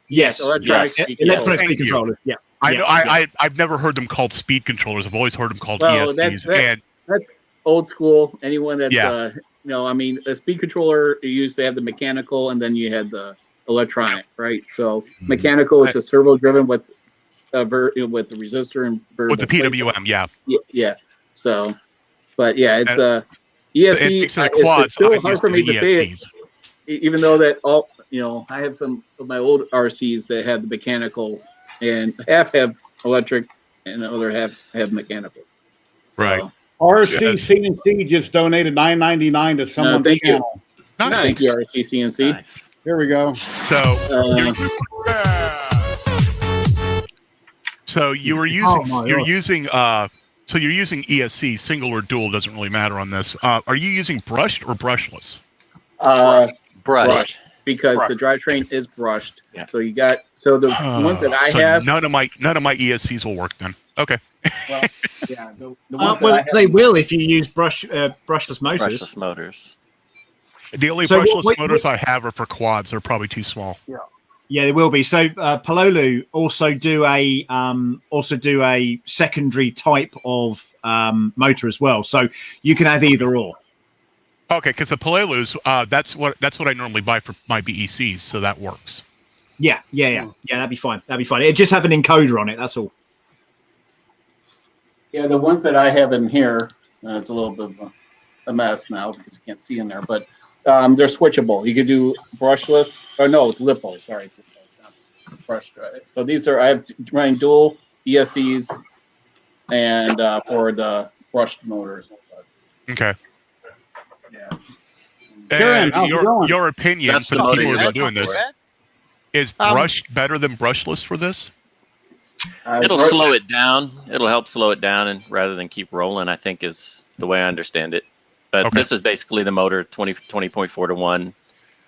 Yes. Electronic speed controllers. Yeah. I know. I've never heard them called speed controllers. I've always heard them called ESCs. That's old school. Anyone that's a speed controller, you used to have the mechanical, and then you had the electronic, right? So mechanical is a servo driven with the resistor and with the PWM, yeah. So, but yeah, it's ESC. It's still hard for me to say it, even though that all I have some of my old RCs that have the mechanical, and half have electric, and the other half have mechanical. So, right. RC CNC just donated $9.99 to someone's channel. Nice. Thank you, RC CNC. Nice. Here we go. So you were using you're using ESC, single or dual, doesn't really matter on this. Are you using brushed or brushless? Brushed. Because the drivetrain is brushed. Yeah. So you got the ones that I have. None of my ESCs will work then. Okay. Well, yeah. The ones they will if you use brushless motors. Brushless motors. The only brushless motors I have are for quads. They're probably too small. Yeah, they will be. So Pololu also do a secondary type of motor as well. So you can have either or. Okay, because the Pololus, that's what I normally buy for my BECs, so that works. Yeah, that'd be fine. It just have an encoder on it. That's all. Yeah, the ones that I have in here, it's a little bit of a mess now because you can't see in there, but they're switchable. You could do brushless, or no, it's lipo. Sorry, brush. So these are I have running dual ESCs and for the brushed motors. Okay. Yeah. Karen, how's it going? Your opinion for the people who are doing this is brushed better than brushless for this? It'll slow it down. It'll help slow it down, and rather than keep rolling, I think is the way I understand it. But this is basically the motor 20.4 to 1.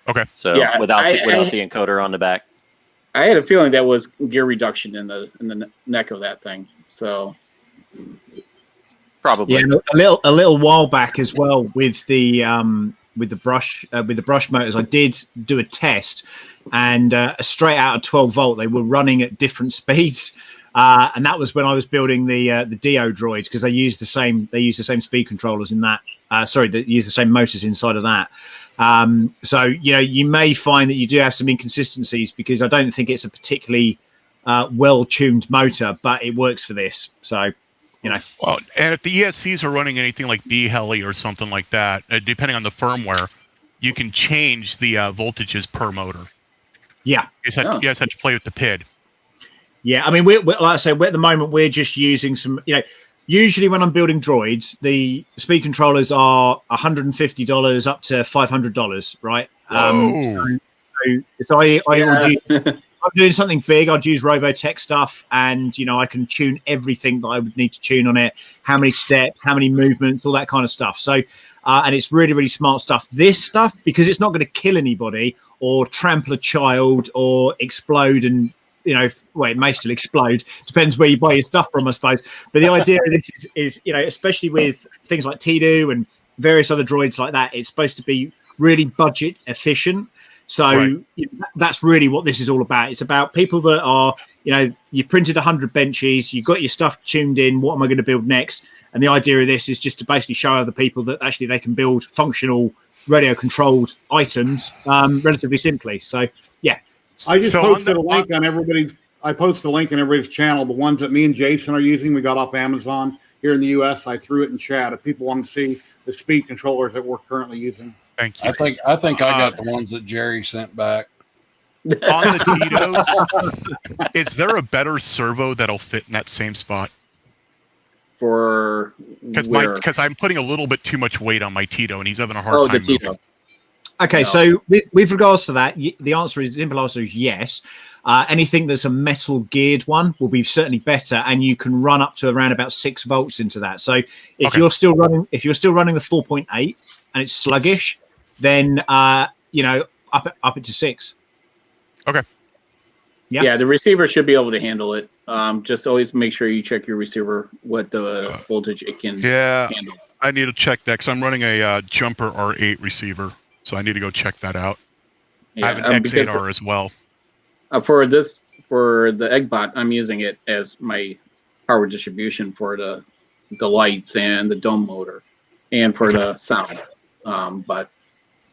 Okay. So without the encoder on the back. I had a feeling that was gear reduction in the neck of that thing. So probably. Yeah, a little while back as well with the with the brush motors. I did do a test, and straight out of 12 volt, they were running at different speeds. And that was when I was building the Dio droids, because they use the same speed controllers in that. They use the same motors inside of that. So you may find that you do have some inconsistencies, because I don't think it's a particularly well-tuned motor, but it works for this. So Well, and if the ESCs are running anything like B-Heli or something like that, depending on the firmware, you can change the voltages per motor. Yeah. You just have to play with the PID. Yeah, I mean, we're like I say, at the moment we're just using some. Usually when I'm building droids, the speed controllers are $150 up to $500, right? So I would use, if I'm doing something big, I'd use Robotech stuff, and I can tune everything that I would need to tune on it. How many steps, how many movements, all that kind of stuff. So, and it's really, really smart stuff. This stuff, because it's not going to kill anybody or trample a child or explode and. Well, it may still explode. Depends where you buy your stuff from, I suppose. But the idea of this is especially with things like Tidu and various other droids like that, it's supposed to be really budget efficient. So that's really what this is all about. It's about people that are, you printed 100 benches, you've got your stuff tuned in. What am I going to build next? And the idea of this is just to basically show other people that actually they can build functional radio-controlled items relatively simply. So, yeah. I just posted a link on everybody's. I posted a link on everybody's channel. The ones that me and Jason are using, we got off Amazon here in the U.S. I threw it in chat. If people want to see the speed controllers that we're currently using, thank you. I think I got the ones that Jerry sent back. On the Titos, is there a better servo that'll fit in that same spot? Because I'm putting a little bit too much weight on my Tito, and he's having a hard time moving. Okay, so with regards to that, the simple answer is yes. Anything that's a metal geared one will be certainly better, and you can run up to around about 6 volts into that. So if you're still running the 4.8 and it's sluggish, then up it to 6. Okay. Yeah, the receiver should be able to handle it. Just always make sure you check your receiver what the voltage it can handle. I need to check that because I'm running a Jumper R8 receiver. So I need to go check that out. Yeah, I have an X8R as well. For the EggBot, I'm using it as my power distribution for the lights and the dome motor, and for the sound. But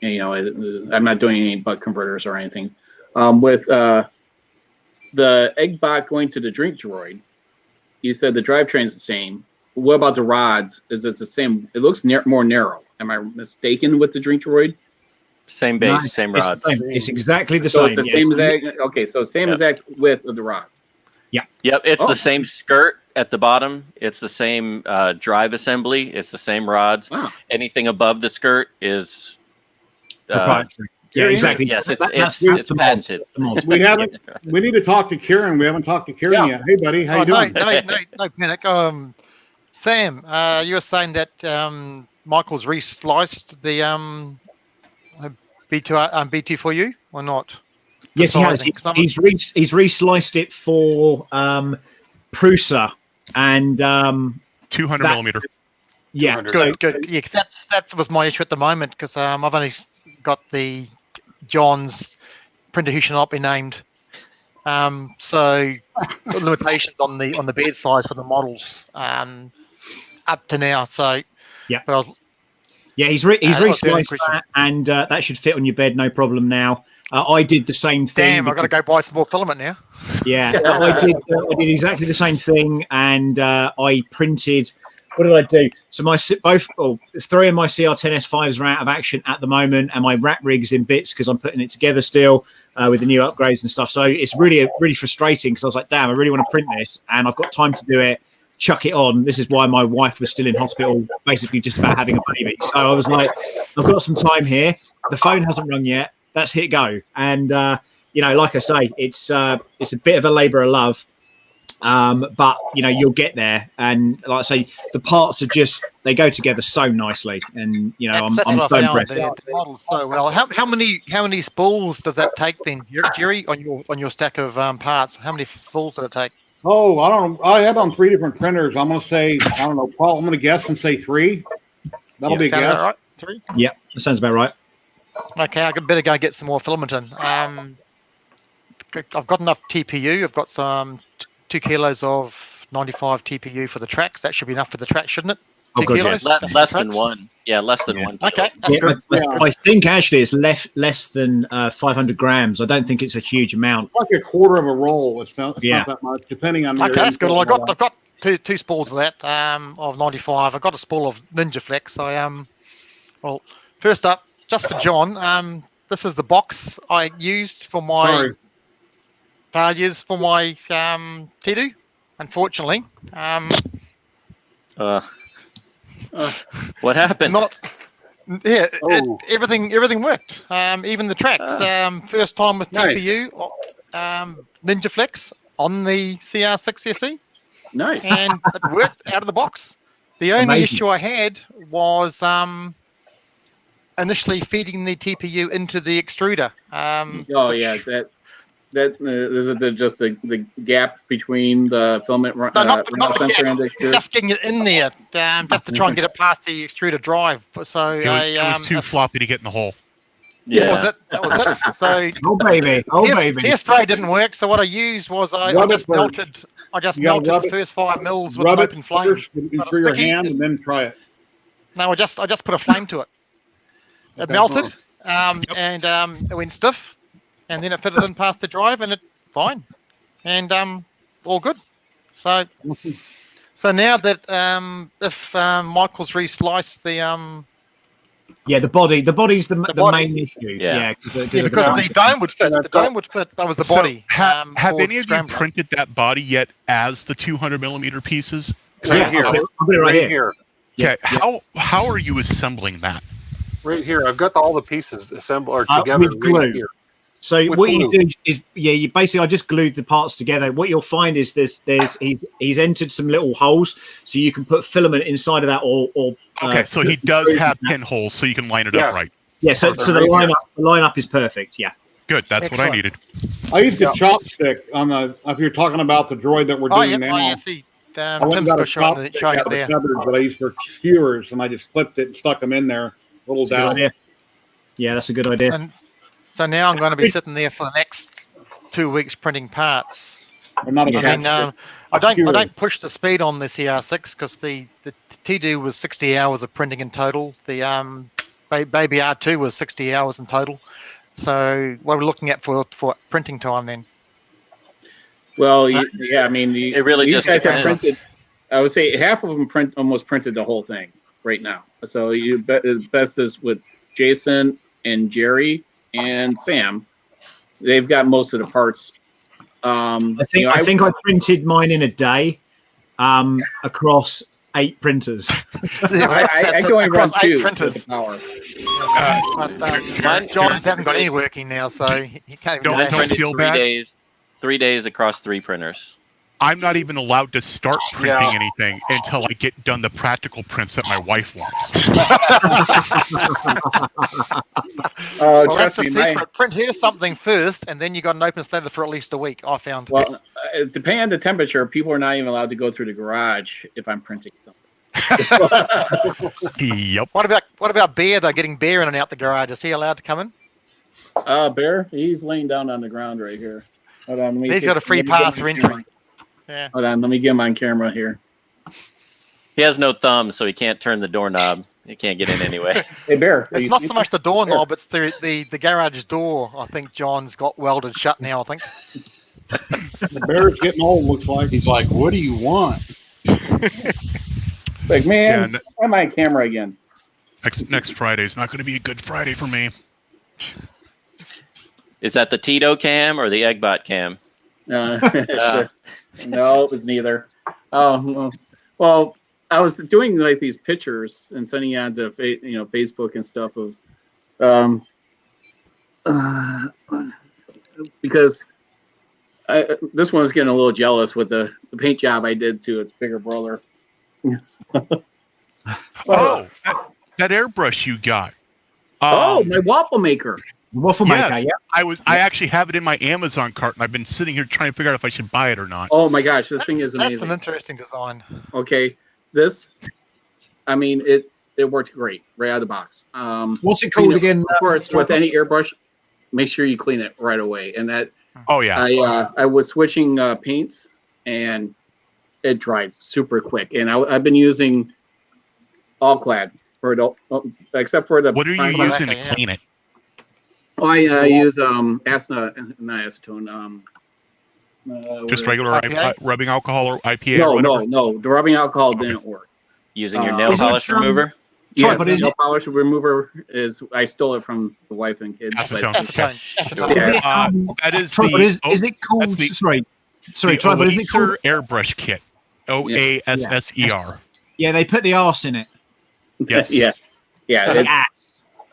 I'm not doing any buck converters or anything. With the EggBot going to the Drink Droid, you said the drivetrain's the same. What about the rods? Is it the same? It looks more narrow. Am I mistaken with the Drink Droid? Same base, same rods. It's exactly the so same. It's the same exact. Okay, so same exact width of the rods. Yeah. Yep. It's the same skirt at the bottom. It's the same drive assembly. It's the same rods. Wow. Anything above the skirt is proprietary. Yeah, exactly. Yes, it's patented. We need to talk to Kieran. We haven't talked to Kieran yet. Hey, buddy, how you doing? No panic. Sam, you were saying that Michael's resliced the BT for you or not? Yes, he has. He's resliced it for Prusa and 200 millimeter. Yeah, good. Yeah, that was my issue at the moment because I've only got the John's printer who should not be named. So limitations on the bed size for the models up to now. So yeah, but he's resliced that, and that should fit on your bed, no problem now. I did the same thing. Damn, I've got to go buy some more filament now. Yeah, I did exactly the same thing, and I printed. What did I do? So three of my CR10S5s are out of action at the moment, and my rat rig's in bits because I'm putting it together still with the new upgrades and stuff. So it's really frustrating because I was like, damn, I really want to print this, and I've got time to do it. Chuck it on. This is why my wife was still in hospital, basically just about having a baby. So I was like, I've got some time here. The phone hasn't rung yet. Let's hit go. And like I say, it's a bit of a labour of love, but you'll get there. And like I say, the parts are they go together so nicely. And I'm so impressed. The models so well. How many spools does that take then, Jerry, on your stack of parts? How many spools did it take? Oh, I don't know. I had on 3 different printers. I'm going to say, I don't know. I'm going to guess and say 3. That'll be a guess. Right? 3. Yeah, that sounds about right. Okay, I better go get some more filament in. I've got enough TPU. I've got some 2 kilos of 95 TPU for the tracks. That should be enough for the track, shouldn't it? Oh, 2 good, kilos? Less than one. Yeah, less than 1 kilo. Okay, that's good. I think actually it's less than 500 grams. I don't think it's a huge amount. It's like a quarter of a roll. It's not that much, depending on. Okay, that's good. Well, I've got two spools of that of 95. I've got a spool of Ninja Flex. Well, first up, just for John, this is the box I used for my failures for my T2. Unfortunately, what happened? Everything worked. Even the tracks. First time with TPU, Ninja Flex on the CR6 SE. Nice. And it worked out of the box. The only issue I had was initially feeding the TPU into the extruder. That is it just the gap between the filament sensor and the extruder? Just getting it in there, just to try and get it past the extruder drive. So it was too floppy to get in the hole. Yeah, that was it. So baby. Hairspray didn't work. So what I used was I just melted the first 5 mils with an open flame. Through your hand and then try it. No, I just put a flame to it. It melted, and it went stiff. And then it fitted in past the drive, and it fine, and all good. So now that if Michael's re-sliced the the body's the main issue. Yeah, because the dome would fit. The dome would fit. That was the body. Have any of you printed that body yet as the 200 millimeter pieces? Right here. I'll put it right here. Okay. How are you assembling that? Right here. I've got all the pieces assembled together. With glue. Right here. So what you do is, you basically, I just glued the parts together. What you'll find is he's entered some little holes, so you can put filament inside of that, or okay. So he does have pinholes, so you can line it up right. Yeah. So the lineup is perfect. Yeah. Good. That's what I needed. I used a chopstick on the. If you're talking about the droid that we're doing now. I see. Tim's got showing it there. But I used for skewers, and I just clipped it and stuck them in there. A little down. Yeah, that's a good idea. So now I'm going to be sitting there for the next 2 weeks printing parts. I don't push the speed on the CR6 because the T2 was 60 hours of printing in total. The Baby R2 was 60 hours in total. So what are we looking at for printing time then? Well, I mean, it really these just guys have depends. printed. I would say half of them almost printed the whole thing right now. So best is with Jason and Jerry and Sam. They've got most of the parts. I think I printed mine in a day across 8 printers. I go and run 2 printers. Power. John hasn't got any working now, so he can't even don't feel bad. 3 days across 3 printers. I'm not even allowed to start printing anything until I get done the practical prints that my wife wants. That's the secret. Print here something first, and then you got an open slather for at least a week. I found. Well, depending on the temperature, people are not even allowed to go through the garage if I'm printing something. Yep. What about Bear though? Getting Bear in and out the garage, is he allowed to come in? Bear, he's laying down on the ground right here. Hold on, he's got a free pass for entry. Yeah. Hold on, let me get him on camera here. He has no thumb, so he can't turn the doorknob. He can't get in anyway. Hey, Bear. It's not so much the doorknob, it's the garage door. I think John's got welded shut now, I think. The Bear's getting old, looks like. He's like, what do you want? Like, man, I'm on camera again. Next Friday is not going to be a good Friday for me. Is that the Tito cam or the EggBot cam? No, it was neither. Well, I was doing like these pictures and sending ads to Facebook and stuff. It was because this one was getting a little jealous with the paint job I did to its bigger brother. Oh, that airbrush you got. My waffle maker. Waffle maker, yeah. I actually have it in my Amazon cart, and I've been sitting here trying to figure out if I should buy it or not. Oh my gosh, this thing is amazing. That's an interesting design. Okay, it worked great right out of the box. What's it called again? Of course, with any airbrush, make sure you clean it right away. And that, Oh yeah. I was switching paints, and it dried super quick. And I've been using All Clad for it, except for the. What are you using to clean it? Oh, I use not acetone. Just regular rubbing alcohol or IPA? No, or whatever? no. The rubbing alcohol didn't work. Using your nail polish remover? Yes, the nail polish remover I stole it from the wife and kids. Acetone. That is is it called? Sorry, but is it called airbrush kit? OASSER. Yeah, they put the arse in it. Yes. Yeah.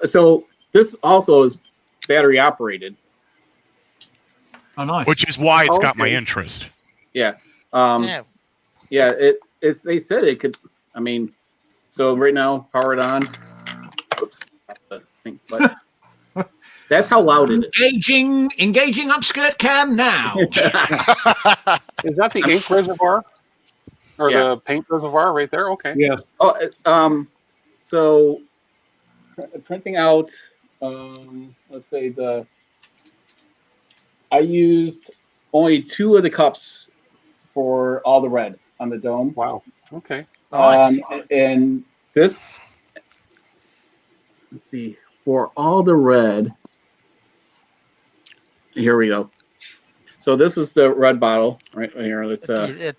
So this also is battery operated. Oh, nice. Which is why it's got my interest. Yeah. It's they said it could. I mean, so right now, power it on. Oops. But that's how loud it is. Engaging upskirt cam now. Is that the ink reservoir? Or the paint reservoir right there? Okay. Yeah. Oh, so printing out, let's say I used only 2 of the cups for all the red on the dome. Wow. Okay. And this, let's see, for all the red, here we go. So this is the red bottle right here. Let's it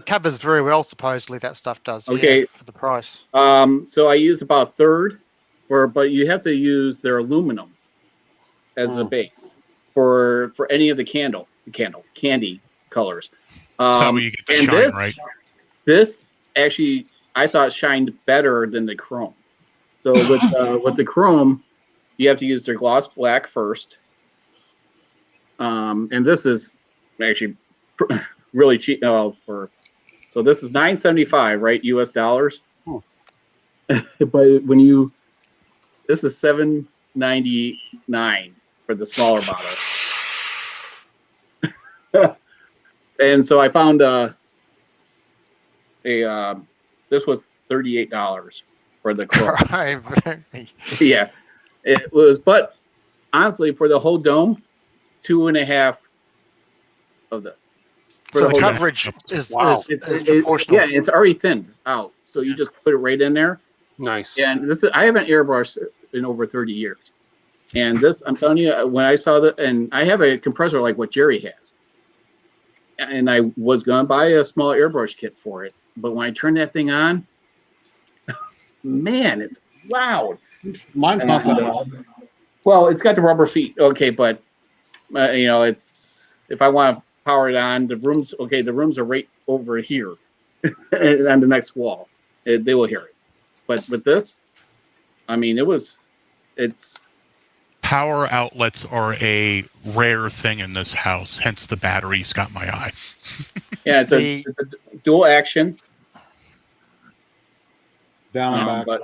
covers very well, supposedly, that stuff does. Okay. Yeah, for the price. So I use about a third, but you have to use their aluminum as a base for any of the candy colors. So you get the shine, right? This actually, I thought, shined better than the chrome. So with the chrome, you have to use their gloss black first. And this is actually really cheap. So this is $9.75, right? US dollars. But this is $7.99 for the smaller bottle. And so I found this was $38 for the chrome. Yeah, it was. But honestly, for the whole dome, 2.5 of this. So the coverage is proportional. Yeah, it's already thinned out, so you just put it right in there. Nice. And I haven't airbrushed in over 30 years. And this, I'm telling you, when I saw that, and I have a compressor like what Jerry has, and I was going to buy a small airbrush kit for it, but when I turned that thing on, man, it's loud. Mine's not that loud. Well, it's got the rubber feet, okay, but it's if I want to power it on, the rooms are right over here on the next wall. They will hear it. But with this, I mean, it's power outlets are a rare thing in this house, hence the batteries got my eye. Yeah, it's a dual action. Down and back.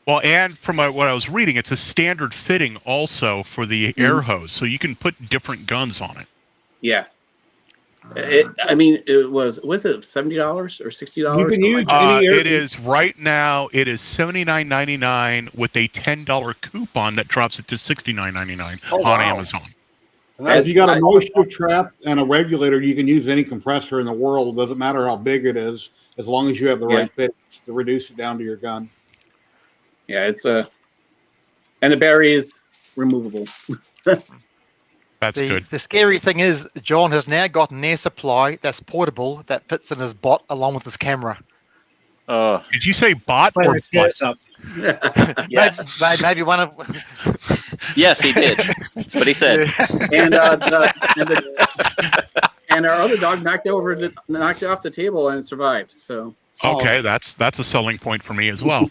Well, and from what I was reading, it's a standard fitting also for the air hose, so you can put different guns on it. Yeah. It was it $70 or $60? You can use any it is right now. It is $79.99 with a $10 coupon that drops it to $69.99 on Amazon. If you got a moisture trap and a regulator, you can use any compressor in the world. It doesn't matter how big it is, as long as you have the right fit to reduce it down to your gun. Yeah, and the battery is removable. That's good. The scary thing is, John has now got an air supply that's portable that fits in his bot along with his camera. Did you say bot or butt? Yes. Maybe one of. Yes, he did. That's what he said. And and our other dog knocked it off the table and survived. So. Okay, that's a selling point for me as well.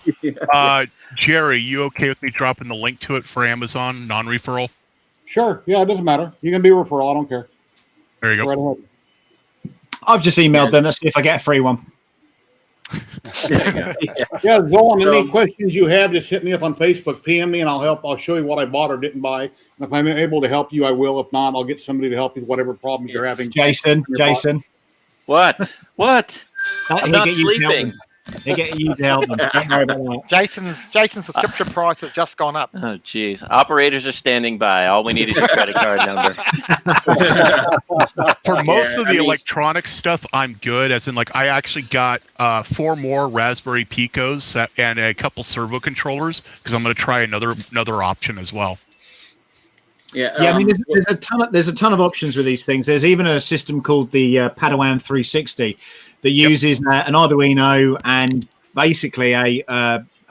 Jerry, you okay with me dropping the link to it for Amazon, non-referral? Sure. Yeah, it doesn't matter. You can be a referral. I don't care. There you go. Right ahead. I've just emailed them. Let's see if I get a free one. Yeah, go on. Any questions you have, just hit me up on Facebook, PM me, and I'll help. I'll show you what I bought or didn't buy. And if I'm able to help you, I will. If not, I'll get somebody to help you with whatever problem you're having. Jason. What? I'm not sleeping. They're getting you to help them. Don't worry about that. Jason's subscription price has just gone up. Oh, geez. Operators are standing by. All we need is your credit card number. For most of the electronic stuff, I'm good. As in, like, I actually got 4 more Raspberry Picos and a couple servo controllers because I'm going to try another option as well. Yeah, I mean, there's a ton of options with these things. There's even a system called the Padawan 360 that uses an Arduino and basically a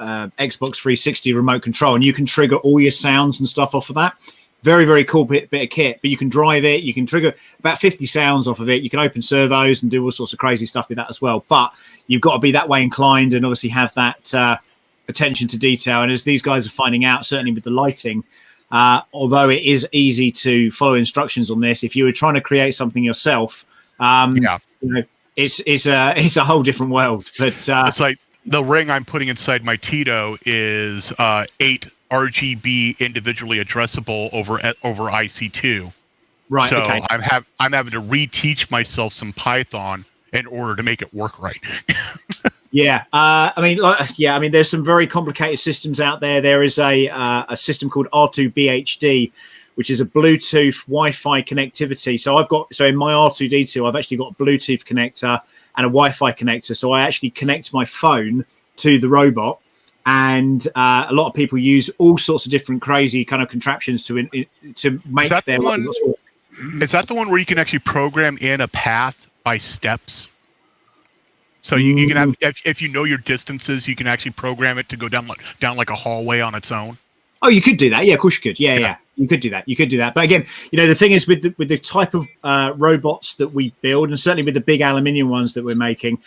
Xbox 360 remote control, and you can trigger all your sounds and stuff off of that. Very, very cool bit of kit. But you can drive it. You can trigger about 50 sounds off of it. You can open servos and do all sorts of crazy stuff with that as well. But you've got to be that way inclined and obviously have that attention to detail. And as these guys are finding out, certainly with the lighting. Although it is easy to follow instructions on this, if you were trying to create something yourself, you know, it's a whole different world. But it's like the ring I'm putting inside my Tito is 8 RGB individually addressable over IC2. Right. So okay. I'm having to reteach myself some Python in order to make it work right. Yeah, I mean, there's some very complicated systems out there. There is a system called R2BHD, which is a Bluetooth Wi-Fi connectivity. So in my R2D2, I've actually got a Bluetooth connector and a Wi-Fi connector. So I actually connect my phone to the robot, and a lot of people use all sorts of different crazy kind of contraptions to make their robots work. Is that the one where you can actually program in a path by steps? So you can have, if you know your distances, you can actually program it to go down like a hallway on its own. Oh, you could do that. Yeah, of course you could. Yeah. You could do that. But again, you know, the thing is with the type of robots that we build, and certainly with the big aluminium ones that we're making,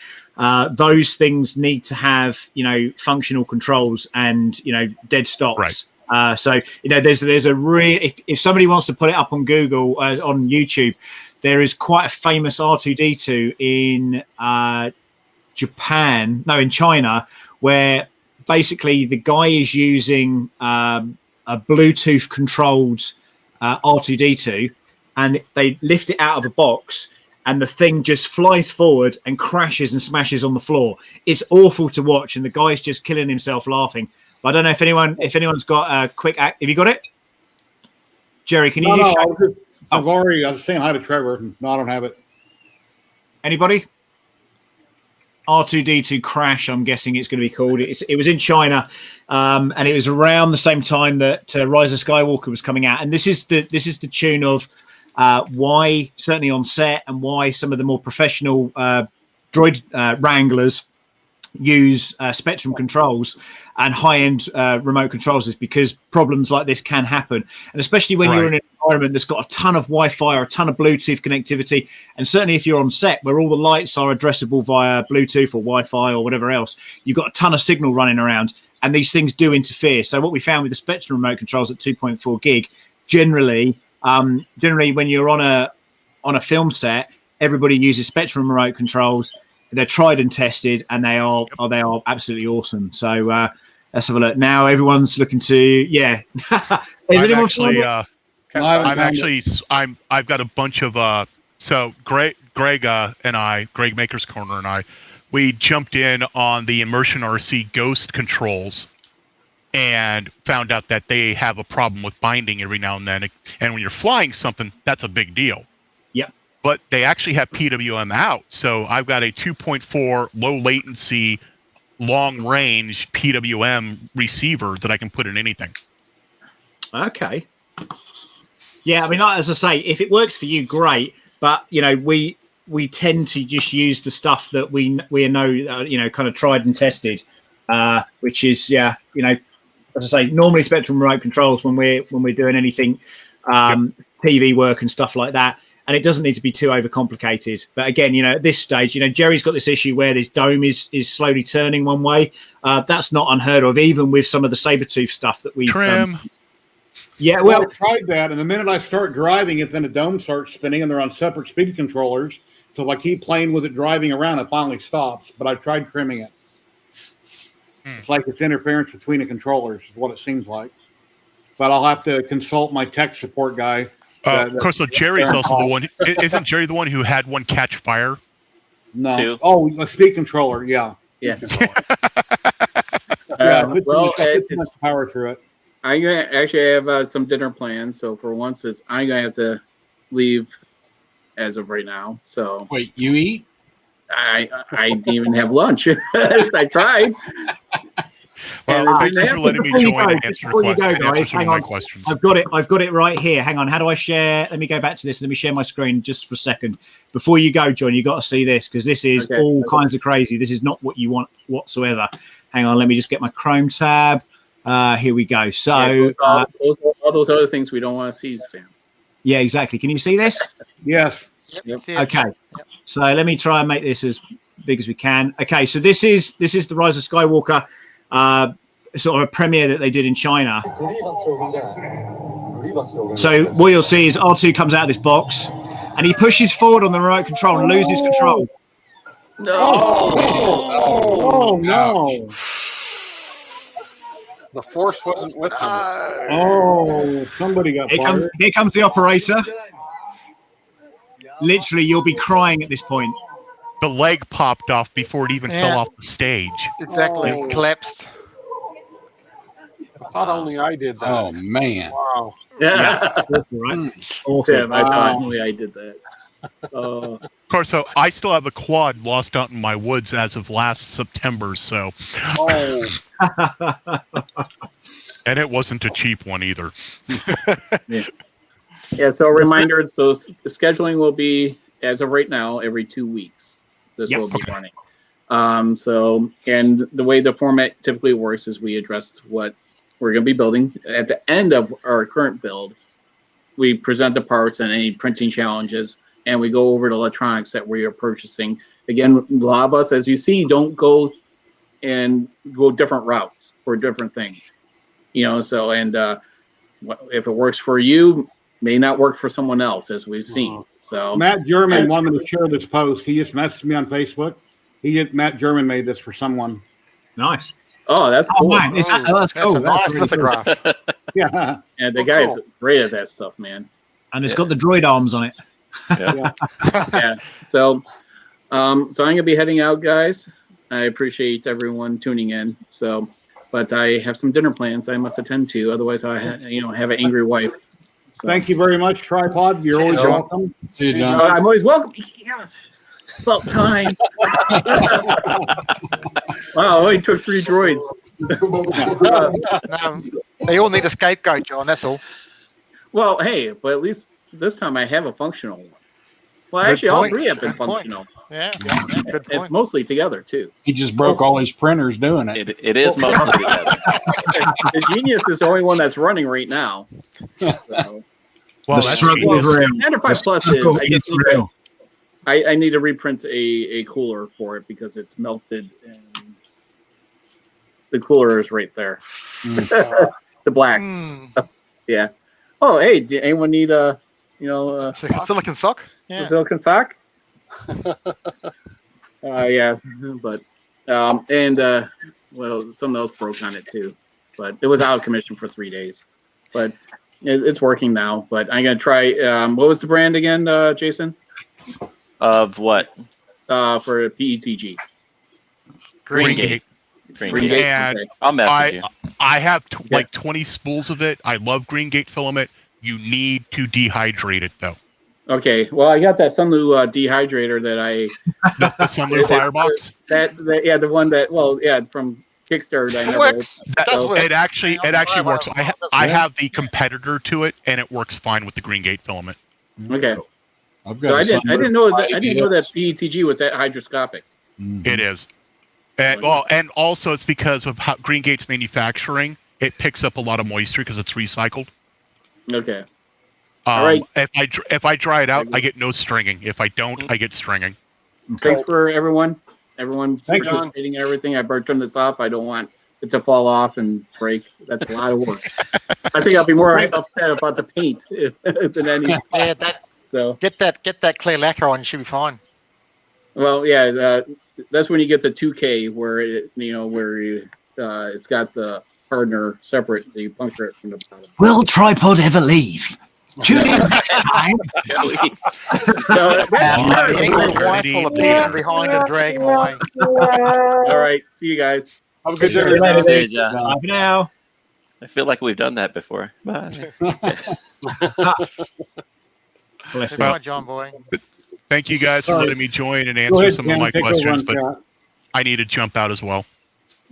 those things need to have, you know, functional controls and, you know, dead stops. Right. So, you know, there's a real, if somebody wants to put it up on Google, on YouTube, there is quite a famous R2D2 in in China, where basically the guy is using a Bluetooth controlled R2D2, and they lift it out of a box and the thing just flies forward and crashes and smashes on the floor. It's awful to watch, and the guy's just killing himself laughing. But I don't know if anyone's got a quick act. Have you got it, Jerry? Can you just show? I was saying hi to Trevor. No, I don't have it. Anybody? R2D2 Crash, I'm guessing it's going to be called. It was in China, and it was around the same time that Rise of Skywalker was coming out. And this is the tune of why, certainly on set, and why some of the more professional droid wranglers use Spectrum controls and high-end remote controls, is because problems like this can happen, and especially when you're in an environment that's got a ton of Wi-Fi or a ton of Bluetooth connectivity, and certainly if you're on set where all the lights are addressable via Bluetooth or Wi-Fi or whatever else, you've got a ton of signal running around, and these things do interfere. So what we found with the Spectrum remote controls at 2.4 gig, generally when you're on a film set, everybody uses Spectrum remote controls. They're tried and tested, and they are absolutely awesome. So let's have a look. Now everyone's looking to I've got a bunch of so Greg and I, Greg Maker's Corner and I, we jumped in on the Immersion RC Ghost controls and found out that they have a problem with binding every now and then. And when you're flying something, that's a big deal. Yep. But they actually have PWM out. So I've got a 2.4 low latency, long range PWM receiver that I can put in anything. Okay. Yeah, I mean, as I say, if it works for you, great. But, you know, we tend to just use the stuff that we know, kind of tried and tested, which is, you know, as I say, normally Spectrum remote controls when we're doing anything, TV work and stuff like that. And it doesn't need to be too overcomplicated. But again, you know, at this stage, you know, Jerry's got this issue where this dome is slowly turning one way. That's not unheard of, even with some of the Sabertooth stuff that we've trim. Yeah, well, I tried that, and the minute I start driving it, then the dome starts spinning, and they're on separate speed controllers. So if I keep playing with it driving around, it finally stops. But I've tried trimming it. It's like it's interference between the controllers, is what it seems like. But I'll have to consult my tech support guy. Of course, so Jerry's also the one. Isn't Jerry the one who had one catch fire? No. Two. Oh, a speed controller. Yeah. Yeah. Well, it's power through it. I'm gonna actually have some dinner plans. So for once, I'm gonna have to leave as of right now. So wait, you eat? I didn't even have lunch. I tried. Well, thank you for letting me join and answer some of my questions. I've got it right here. Hang on. How do I share? Let me go back to this. Let me share my screen just for a second. Before you go, John, you got to see this because this is all kinds of crazy. This is not what you want whatsoever. Hang on. Let me just get my Chrome tab. Here we go. So all those other things we don't want to see, Sam. Yeah, exactly. Can you see this? Yes. Yep. Okay. So let me try and make this as big as we can. Okay. So this is the Rise of Skywalker. Sort of a premiere that they did in China. So what you'll see is R2 comes out of this box and he pushes forward on the remote control and loses control. No. Oh no. The Force wasn't with him. Oh, somebody got fired. Here comes the operator. Literally, you'll be crying at this point. The leg popped off before it even fell off the stage. Exactly. Collapsed. I thought only I did that. Oh man! Wow. Yeah. Awesome. Yeah, I thought only I did that. Of course, so I still have a quad lost out in my woods as of last September. So, and it wasn't a cheap one either. Yeah. So a reminder. So the scheduling will be, as of right now, every 2 weeks. This will be running. So, and the way the format typically works is we address what we're going to be building at the end of our current build. We present the parts and any printing challenges, and we go over the electronics that we are purchasing. Again, a lot of us, as you see, don't go different routes for different things, So, and if it works for you, may not work for someone else, as we've seen. So, Matt German wanted to share this post. He just messaged me on Facebook. Matt German made this for someone. Nice. Oh, that's cool. Man, that's cool. That's That's a nice lithograph. Yeah. And the guy's great at that stuff, man. And it's got the droid arms on it. Yeah. So, I'm gonna be heading out, guys. I appreciate everyone tuning in. So, but I have some dinner plans I must attend to. Otherwise, I have an angry wife. So. Thank you very much, Tripod. You're always welcome. See you, John. I'm always welcome. Yes. About time. Wow, it only took 3 droids. They all need a scapegoat, John. That's all. Well, hey, but at least this time I have a functional one. Well, actually, all 3 have been functional. Yeah, good point. It's mostly together, too. He just broke all his printers doing it. It is mostly together. The Genius is the only one that's running right now. So. Well, that's real. Enterprise Plus is, I guess, I need to reprint a cooler for it because it's melted and the cooler is right there. The black. Yeah. Oh, hey, do anyone need a silicon sock? Yeah. A silicon sock? Yeah, but well, something else broke on it too, but it was out of commission for 3 days, but it's working now. But I'm gonna try. What was the brand again, Jason? Of what? For PETG. Green Gate. And okay. I'll message you. I have like 20 spools of it. I love Green Gate filament. You need to dehydrate it though. Okay. Well, I got that Sunlu dehydrator that the Sunlu Firebox. The one that from Kickstarter. It works. It actually works. I have the competitor to it, and it works fine with the Green Gate filament. Okay. So I didn't know that PETG was that hydroscopic. It is. And also it's because of how Green Gate's manufacturing. It picks up a lot of moisture because it's recycled. Okay. All right. If I dry it out, I get no stringing. If I don't, I get stringing. Thanks for everyone participating in everything. I turned this off. I don't want it to fall off and break. That's a lot of work. I think I'll be more upset about the paint than anything. Yeah, so get that clear lacquer on. You should be fine. Well, yeah, that's when you get the 2K where it's got the hardener separate. You puncture it from the bottom. Will Tripod ever leave? Tune in next time. The angry wife will appear from behind and drag him away. All right. See you guys. Have a good See you day. later, Hey, Vic. John. Bye for now. I feel like we've done that before. Bye. Bless Goodbye, him. John boy. Thank you guys for All right. letting me join and Go answer ahead, some Ken, of my take over questions, on but chat. I need to jump out as well.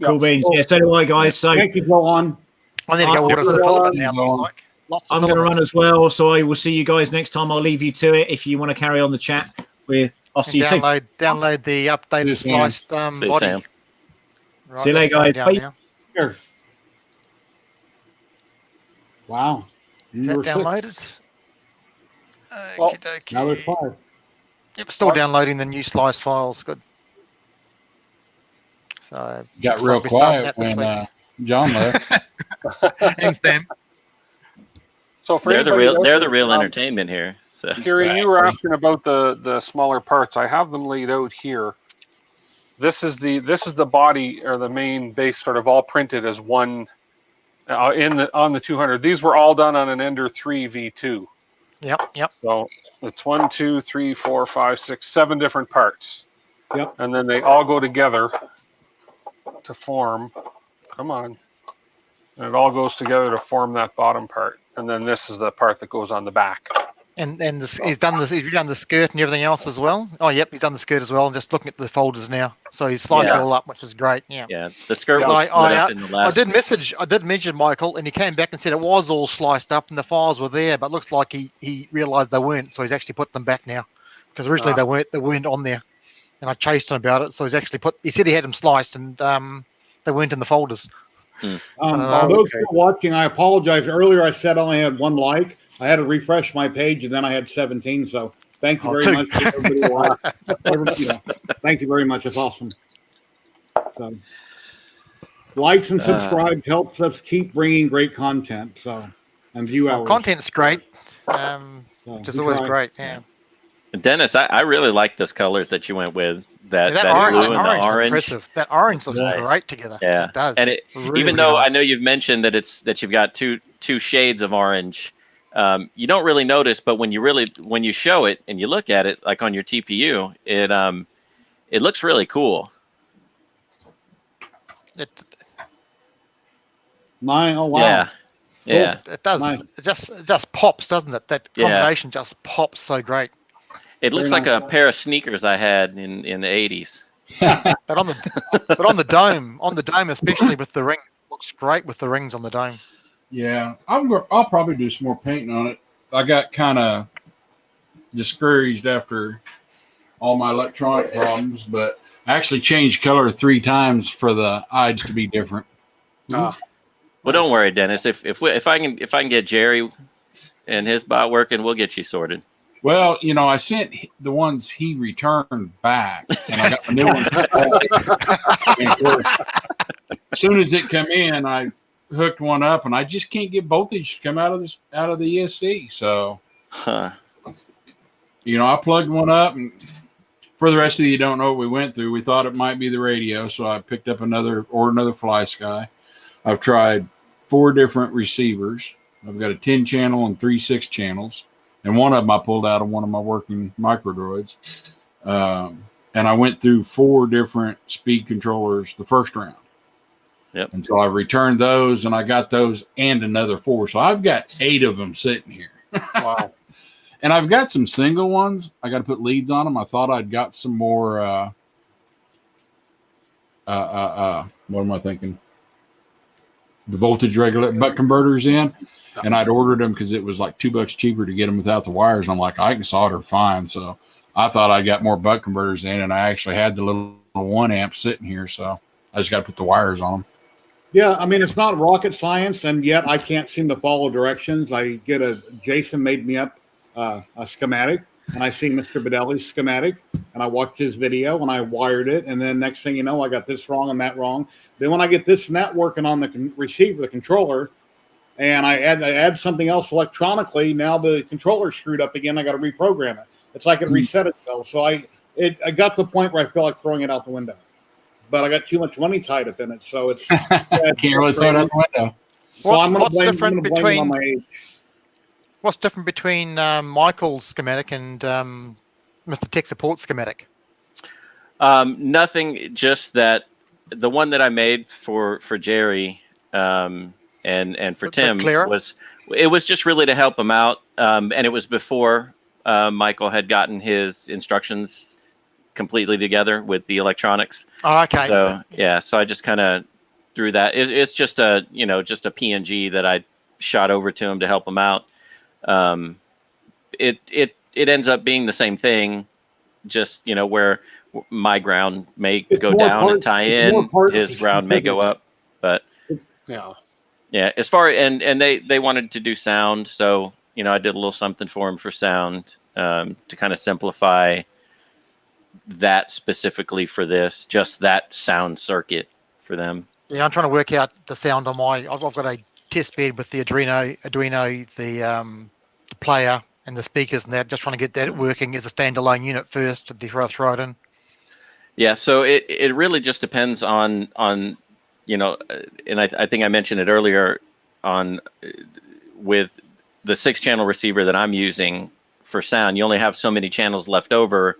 Cool beans. Yeah, so do I, guys. So Thank you, go on. I need to go order some filament now. looks like. Lots of I'm going to filament. run as well. So I will see you guys next time. I'll leave you to it. If you want to carry on the chat, I'll see you soon. Download the updated See you, Sam. sliced See you, body. Sam. Right, See you that's later, going guys. down Bye. now. Here. Wow. Is that Number 6. downloaded? Well, Okey-dokey. Now there's 5. Yep, still downloading the new slice files. Good. So Got looks real like we're starting quiet that this when week. John left. Thanks, Dan. So for They're the anybody real. They're the listening, real entertainment here. So Kieran, you were asking about the smaller parts. I have them laid out here. This is the body or the main base, sort of all printed as one on the 200. These were all done on an Ender 3 V2. Yep. So it's 1, 2, 3, 4, 5, 6, 7 different parts. Yep. And then they all go together to form. Come on. And it all goes together to form that bottom part. And then this is the part that goes on the back. And he's done the skirt and everything else as well. Oh, yep, he's done the skirt as well. I'm just looking at the folders now. So he's sliced it all up, which is great. Yeah. yeah, the skirt Yeah, was split up in the I last. did mention Michael, and he came back and said it was all sliced up and the files were there, but looks like he realised they weren't, so he's actually put them back now. Because originally they weren't on there, and I chased him about it. So he's actually he said he had them sliced, and they weren't in the folders. Those who are watching, I apologize. Earlier I said I only had 1 like. I had to refresh my page, and then I had 17. So thank you very much. To everybody thank you very much. It's awesome. So, likes and subscribes helps us keep bringing great content. So, and view hours. Content's great, which is always great. Yeah. Dennis, I really like those colors that you went with. That orange, blue and the orange. Impressive. That orange looks Nice. great together. Yeah, it does. And Really, even really though nice. I know you've mentioned that you've got two shades of orange, you don't really notice. But when you show it and you look at it, like on your TPU, it looks really cool. Oh wow. Yeah. Yeah. It does. Nice. It just pops, doesn't it? That combination just pops so great. It looks like a pair of sneakers I had in the 80s. But on the dome, especially with the ring, looks great with the rings on the dome. Yeah, I'll probably do some more painting on it. I got kind of discouraged after all my electronic problems, but I actually changed color 3 times for the eyes to be different. Well, don't worry, Dennis. If I can get Jerry and his bot working, we'll get you sorted. Well, I sent the ones he returned back, and I got the new ones. And of course, as soon as it come in, I hooked one up, and I just can't get voltage to come out of the ESC. So, I plugged one up, and for the rest of you don't know what we went through. We thought it might be the radio, so I picked up another Fly Sky. I've tried 4 different receivers. I've got a 10 channel and 3 6 channels. And one of them I pulled out of one of my working micro droids. And I went through 4 different speed controllers the first round. Yep. And so I returned those, and I got those and another 4. So I've got 8 of them sitting here. Wow. And I've got some single ones. I got to put leads on them. I thought I'd got some more, what am I thinking? The voltage regulator buck converters in. And I'd ordered them because it was like $2 cheaper to get them without the wires. And I'm like, I can solder fine. So I thought I got more buck converters in, and I actually had the little 1 amp sitting here. So I just got to put the wires on them. Yeah, I mean, it's not rocket science, and yet I can't seem to follow directions. Jason made me up a schematic, and I see Mr. Baddeley's schematic, and I watched his video, and I wired it, and then next thing you know, I got this wrong and that wrong. Then when I get this and that working on the receiver, the controller, and I add something else electronically, now the controller's screwed up again. I got to reprogram it. It's like it reset itself. So I got to the point where I feel like throwing it out the window. But I got too much money tied up in it, so it's I can't really throw it out the window. So I'm going to What's blame different it on my age. What's different between Michael's schematic and Mr. Tech Support schematic? Nothing, just that the one that I made for Jerry and for Tim was just really to help him out, and it was before Michael had gotten his instructions completely together with the electronics. Oh, okay. So yeah, so I just kind of threw that. It's just a just a PNG that I shot over to him to help him out. It ends up being the same thing, just where my ground may go down and tie in, his ground may go up, but yeah. As far and they wanted to do sound, so I did a little something for him for sound to kind of simplify that specifically for this, just that sound circuit for them. Yeah, I'm trying to work out the sound on my. I've got a test bed with the Arduino, the player and the speakers and that. Just trying to get that working as a standalone unit first before I throw it in. Yeah, so it really just depends on and I think I mentioned it earlier on with the 6-channel receiver that I'm using for sound. You only have so many channels left over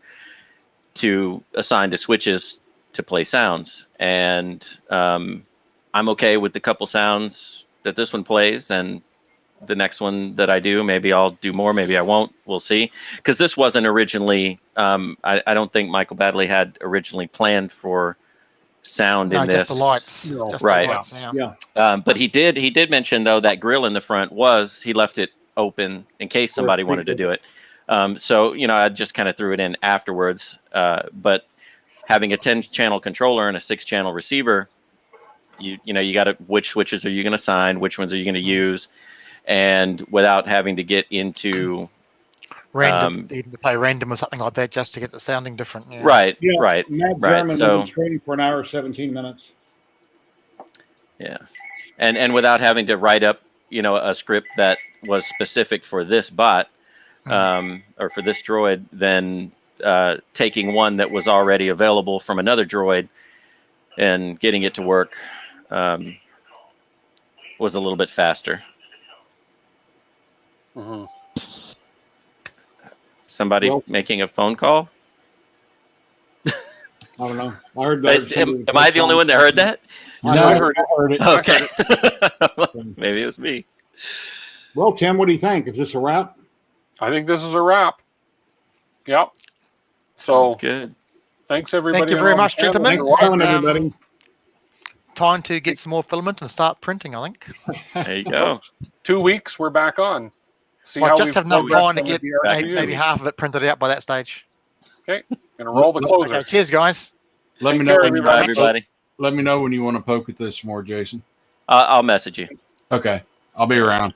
to assign to switches to play sounds, and I'm okay with the couple sounds that this one plays, and the next one that I do, maybe I'll do more, maybe I won't, we'll see, because this wasn't originally I don't think Michael Baddeley had originally planned for sound in this. Just the lights. No. Just right. The lights, yeah. But he did mention though that grill in the front he left it open in case somebody wanted to do it. So I just kind of threw it in afterwards. But having a 10-channel controller and a 6-channel receiver, you got to, which switches are you going to assign, which ones are you going to use, and without having to get into random, even to play random or something like that, just to get the sounding different. Yeah. Right. Matt German So training for an hour 17 minutes. Yeah, and without having to write up a script that was specific for this bot or for this droid, then taking one that was already available from another droid and getting it to work was a little bit faster. Mm-hmm. Somebody making a phone call? I don't know. I heard that. Am I the only one that heard that? No, I heard it. Okay. Maybe it was me. Well, Tim, what do you think? Is this a wrap? I think this is a wrap. Yep. So Sounds good. Thanks everybody. Thank you very much, gentlemen. Thanks for calling, everybody. Time to get some more filament and start printing, I think. There you go. 2 weeks, we're back on. See I how just have enough time to get maybe maybe half of it printed out by that stage. Okay, gonna roll the closer. Okay, cheers, guys. Let me Take know care, when you Bye, everybody. Let me know when you want to poke at this more, Jason. I'll message you. Okay, I'll be around.